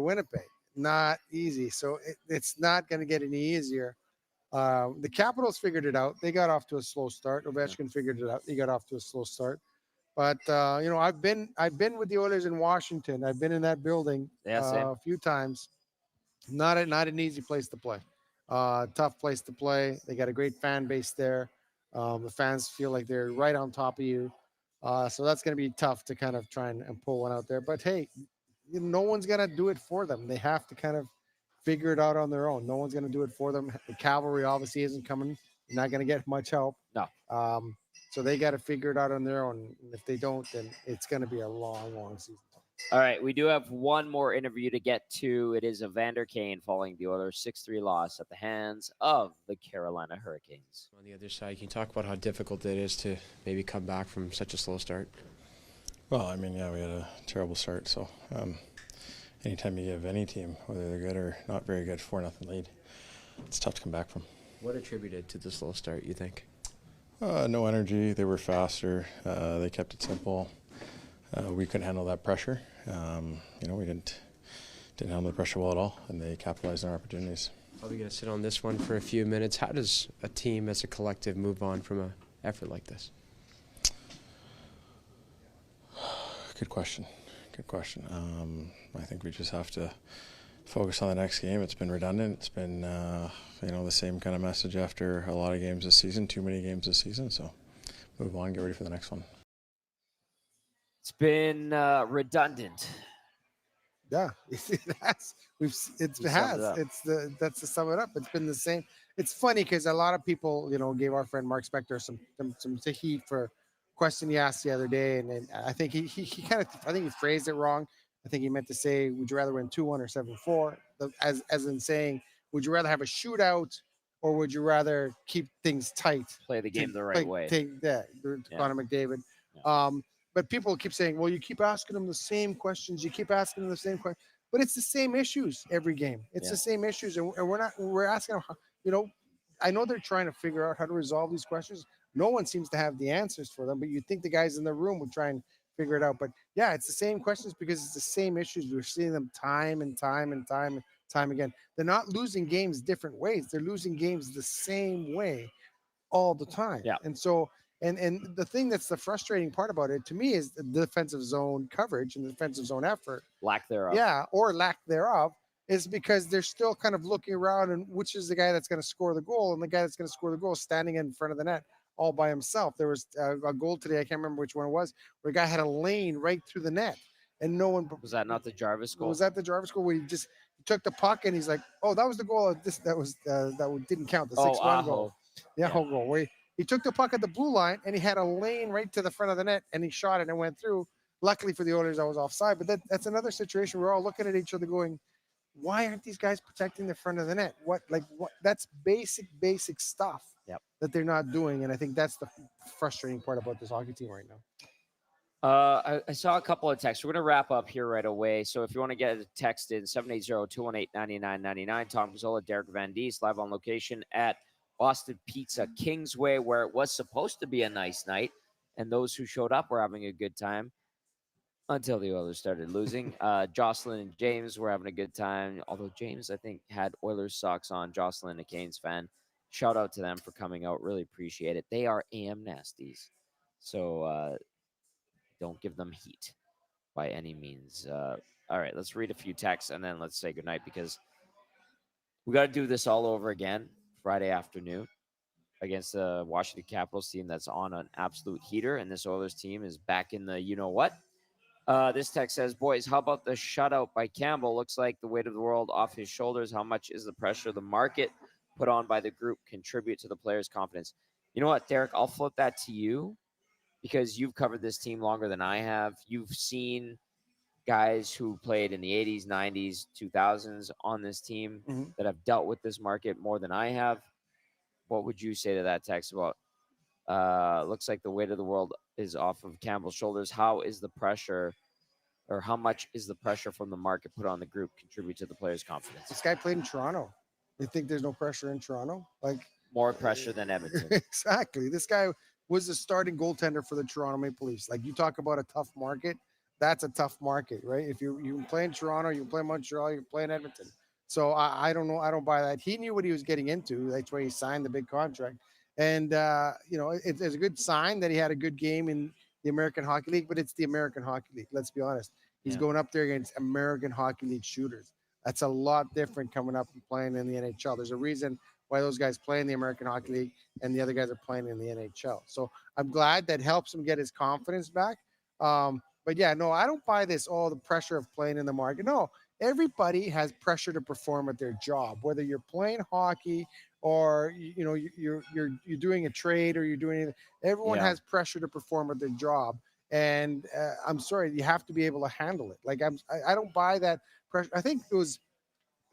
Not easy. So it's not going to get any easier. The Capitals figured it out. They got off to a slow start. Ovechkin figured it out. He got off to a slow start. But I've been with the Oilers in Washington. I've been in that building a few times. Not an easy place to play. Tough place to play. They got a great fan base there. The fans feel like they're right on top of you. So that's going to be tough to kind of try and pull one out there. But hey, no one's going to do it for them. They have to kind of figure it out on their own. No one's going to do it for them. The cavalry obviously isn't coming. You're not going to get much help. No. So they got to figure it out on their own. And if they don't, then it's going to be a long, long season. All right, we do have one more interview to get to. It is Evander Kane following the Oilers' 6-3 loss at the hands of the Carolina Hurricanes. On the other side, can you talk about how difficult it is to maybe come back from such a slow start? Well, I mean, we had a terrible start. So anytime you give any team, whether they're good or not very good, 4-0 lead, it's tough to come back from. What attributed to the slow start, you think? No energy. They were faster. They kept it simple. We couldn't handle that pressure. We didn't handle the pressure well at all, and they capitalized on our opportunities. Probably going to sit on this one for a few minutes. How does a team as a collective move on from an effort like this? Good question. Good question. I think we just have to focus on the next game. It's been redundant. It's been, the same kind of message after a lot of games this season, too many games this season. So move on, get ready for the next one. It's been redundant. Yeah, that's to sum it up. It's been the same. It's funny because a lot of people, gave our friend Mark Spector some heat for question he asked the other day, and I think he phrased it wrong. I think he meant to say, "Would you rather win 2-1 or 7-4?" As in saying, "Would you rather have a shootout or would you rather keep things tight, play the game the right way?" Connor McDavid. Yeah. But people keep saying, "Well, you keep asking them the same questions. You keep asking them the same questions." But it's the same issues every game. It's the same issues, and we're asking them. I know they're trying to figure out how to resolve these questions. No one seems to have the answers for them, but you'd think the guys in the room would try and figure it out. But yeah, it's the same questions because it's the same issues. We're seeing them time and time again. They're not losing games different ways. They're losing games the same way all the time. Yeah. And so, and the thing that's the frustrating part about it to me is the defensive zone coverage and the defensive zone effort. Lack thereof. Yeah, or lack thereof. Is because they're still kind of looking around and which is the guy that's going to score the goal, and the guy that's going to score the goal is standing in front of the net all by himself. There was a goal today, I can't remember which one it was, where a guy had a lane right through the net, and no one. Was that not the Jarvis goal? Was that the Jarvis goal where he just took the puck and he's like, "Oh, that was the goal." That didn't count, the 6-1 goal. Yeah, whole goal where he took the puck at the blue line and he had a lane right to the front of the net and he shot it and went through. Luckily for the Oilers, that was offside, but that's another situation. We're all looking at each other going, why aren't these guys protecting the front of the net? What that's basic stuff that they're not doing. And I think that's the frustrating part about this hockey team right now. I saw a couple of texts. We're going to wrap up here right away. So if you want to get a text in, 780-218-9999, Tom Gazzola, Derek Van Diest, live on location at Boston Pizza Kingsway, where it was supposed to be a nice night. And those who showed up were having a good time. Until the Oilers started losing. Jocelyn and James were having a good time. Although James, I think, had Oilers socks on. Jocelyn, a Canes fan. Shout out to them for coming out. Really appreciate it. They are AM nasties. So don't give them heat by any means. All right, let's read a few texts and then let's say goodnight because we got to do this all over again Friday afternoon against the Washington Capitals team that's on an absolute heater. And this Oilers team is back in the you-know-what. This text says, boys, how about the shutout by Campbell? Looks like the weight of the world off his shoulders. How much is the pressure the market put on by the group contribute to the players' confidence? You know what, Derek? I'll flip that to you because you've covered this team longer than I have. You've seen guys who played in the 80s, 90s, 2000s on this team that have dealt with this market more than I have. What would you say to that text about looks like the weight of the world is off of Campbell's shoulders? How is the pressure or how much is the pressure from the market put on the group contribute to the players' confidence? This guy played in Toronto. You think there's no pressure in Toronto? Like more pressure than Edmonton. Exactly. This guy was the starting goaltender for the Toronto Maple Leafs. Like you talk about a tough market, that's a tough market, right? If you play in Toronto, you play in Montreal, you play in Edmonton. So I don't know. I don't buy that. He knew what he was getting into. That's why he signed the big contract. And, it's a good sign that he had a good game in the American Hockey League, but it's the American Hockey League. Let's be honest. He's going up there against American Hockey League shooters. That's a lot different coming up and playing in the NHL. There's a reason why those guys play in the American Hockey League and the other guys are playing in the NHL. So I'm glad that helps him get his confidence back. But yeah, no, I don't buy this, the pressure of playing in the market. No, everybody has pressure to perform at their job, whether you're playing hockey or you're doing a trade or you're doing anything. Everyone has pressure to perform at their job, and I'm sorry, you have to be able to handle it. Like I don't buy that pressure. I think it was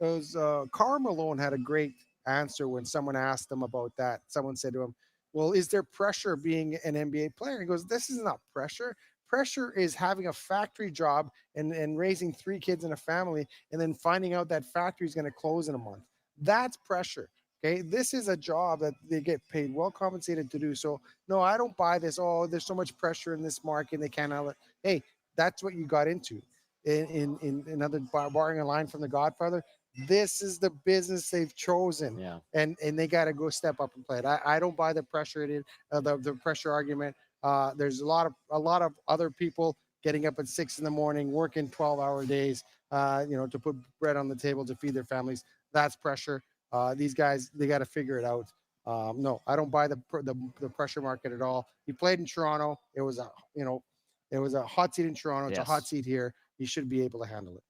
Karl Malone had a great answer when someone asked him about that. Someone said to him, "Well, is there pressure being an NBA player?" He goes, "This is not pressure. Pressure is having a factory job and raising 3 kids in a family and then finding out that factory is going to close in a month. That's pressure." Okay, this is a job that they get paid well compensated to do. So no, I don't buy this. Oh, there's so much pressure in this market. They can't. Hey, that's what you got into. In another barring a line from The Godfather, This is the business they've chosen, Yeah. and they got to go step up and play it. I don't buy the pressure the pressure argument. There's a lot of other people getting up at 6 a.m, working 12-hour days, to put bread on the table to feed their families. That's pressure. These guys, they got to figure it out. No, I don't buy the pressure market at all. He played in Toronto. It was a hot seat in Toronto. It's a hot seat here. He should be able to handle it.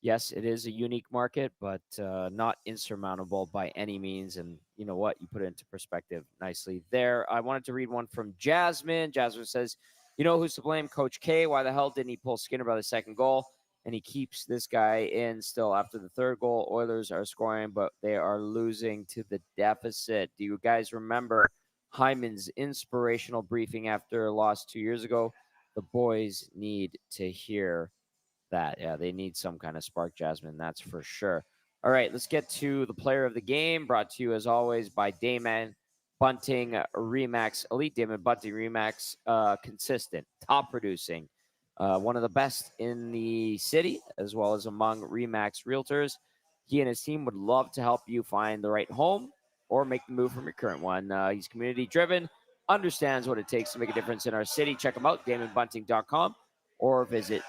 Yes, it is a unique market, but not insurmountable by any means. And you know what? You put it into perspective nicely there. I wanted to read one from Jasmine. Jasmine says, you know who's to blame? Coach K. Why the hell didn't he pull Skinner by the second goal? And he keeps this guy in still after the third goal. Oilers are scoring, but they are losing to the deficit. Do you guys remember Hyman's inspirational briefing after a loss 2 years ago? The boys need to hear that. Yeah, they need some kind of spark, Jasmine. That's for sure. All right, let's get to the player of the game, brought to you as always by Damon Bunting Remax Elite. Damon Bunting Remax, consistent, top producing, one of the best in the city, as well as among Remax realtors. He and his team would love to help you find the right home or make the move from your current one. He's community driven, understands what it takes to make a difference in our city. Check him out, DamonBunting.com, or visit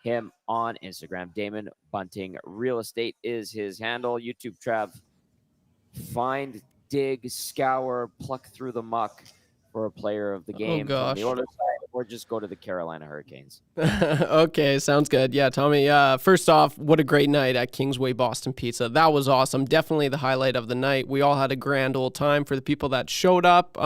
him on Instagram. Damon Bunting Real Estate is his handle. YouTube, Trav. Find, dig, scour, pluck through the muck for a player of the game from the Oilers side, or just go to the Carolina Hurricanes. Okay, sounds good. Yeah, Tommy, first off, what a great night at Kingsway Boston Pizza. That was awesome. Definitely the highlight of the night. We all had a grand old time. For the people that showed up,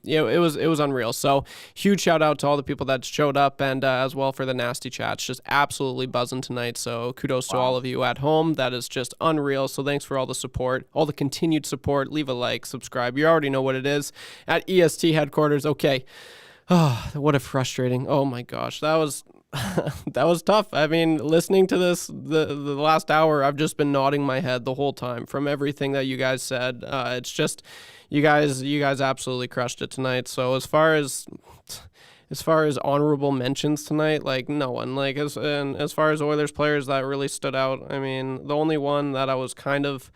it was unreal. So huge shout out to all the people that showed up, and as well for the nasty chats. Just absolutely buzzing tonight. So kudos to all of you at home. That is just unreal. So thanks for all the support, all the continued support. Leave a like, subscribe. You already know what it is at EST headquarters. Okay. Oh, what a frustrating. Oh my gosh. That was that was tough. I mean, listening to this the last hour, I've just been nodding my head the whole time from everything that you guys said. It's just you guys absolutely crushed it tonight. So as far as honorable mentions tonight, like no one, like as far as Oilers players that really stood out, I mean, the only one that I was kind of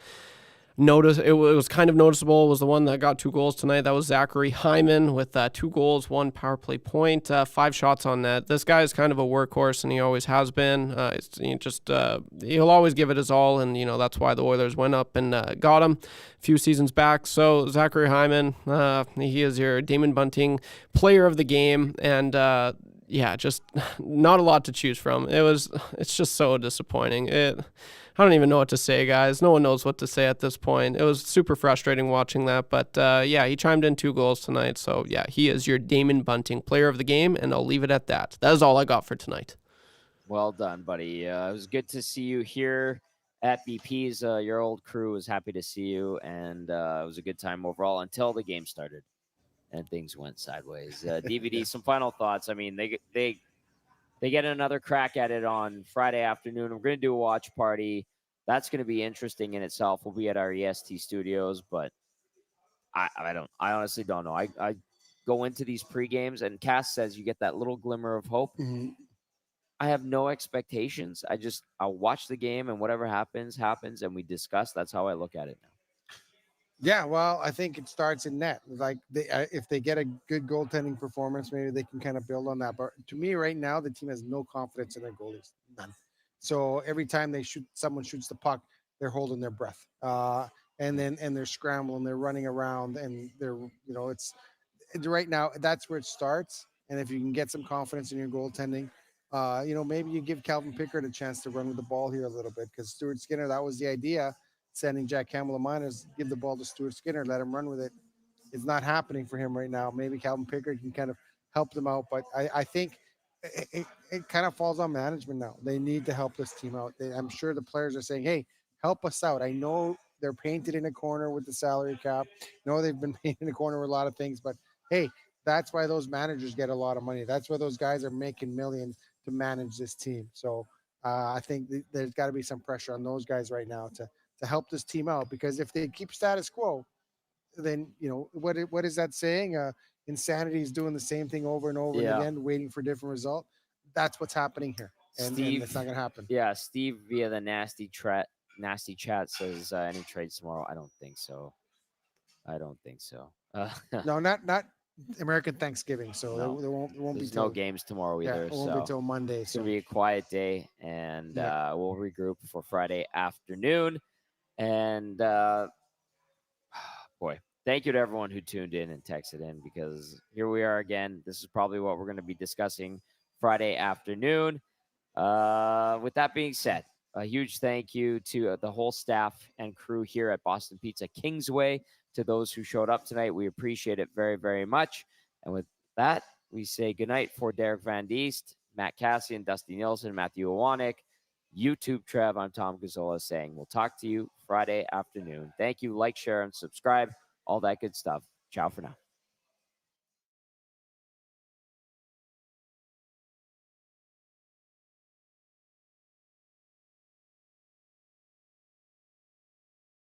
noticeable was the one that got 2 goals tonight. That was Zachary Hyman with 2 goals, 1 power play point, 5 shots on net. This guy is kind of a workhorse, and he always has been. He'll always give it his all, and that's why the Oilers went up and got him a few seasons back. So Zachary Hyman, he is your Damon Bunting player of the game, and just not a lot to choose from. It's just so disappointing. I don't even know what to say, guys. No one knows what to say at this point. It was super frustrating watching that, but he chimed in 2 goals tonight. So he is your Damon Bunting player of the game, and I'll leave it at that. That is all I got for tonight. Well done, buddy. It was good to see you here at BP's. Your old crew was happy to see you, and it was a good time overall until the game started and things went sideways. DVD, some final thoughts. I mean, they get another crack at it on Friday afternoon. We're going to do a watch party. That's going to be interesting in itself. We'll be at our EST studios, but I honestly don't know. I go into these pre-games, and Cass says you get that little glimmer of hope. Mm-hmm. I have no expectations. I'll watch the game, and whatever happens, and we discuss. That's how I look at it now. Yeah, well, I think it starts in net. Like if they get a good goaltending performance, maybe they can kind of build on that. But to me, right now, the team has no confidence in their goalies, none. So every time someone shoots the puck, they're holding their breath, and they're scrambling, they're running around, and it's right now. That's where it starts. And if you can get some confidence in your goaltending, maybe you give Calvin Pickard a chance to run with the ball here a little bit, because Stuart Skinner, that was the idea. Sending Jack Campbell to minors, give the ball to Stuart Skinner, let him run with it. It's not happening for him right now. Maybe Calvin Pickard can kind of help them out, but I think it kind of falls on management now. They need to help this team out. I'm sure the players are saying, hey, help us out. I know they're painted in a corner with the salary cap. No, they've been painted in a corner with a lot of things, but hey, that's why those managers get a lot of money. That's why those guys are making millions to manage this team. So I think there's got to be some pressure on those guys right now to help this team out, because if they keep status quo, then what is that saying? Insanity is doing the same thing over and over and again, waiting for different result. That's what's happening here, and it's not gonna happen. Yeah, Steve via the nasty Nasty Chat says any trades tomorrow. I don't think so. No, not American Thanksgiving. So No. there won't be There's till, no games tomorrow yeah, either. it won't be So till Monday. it's gonna So be a quiet day, and we'll regroup for Friday afternoon. And boy, thank you to everyone who tuned in and texted in, because here we are again. This is probably what we're going to be discussing Friday afternoon. With that being said, a huge thank you to the whole staff and crew here at Boston Pizza Kingsway. To those who showed up tonight, we appreciate it very, very much. And with that, we say goodnight for Derek Van Diest, Matt Kassian, Dusty Nielsen, Matthew Iwanek, YouTube Trev. I'm Tom Gazzola saying we'll talk to you Friday afternoon. Thank you. Like, share, and subscribe. All that good stuff. Ciao for now.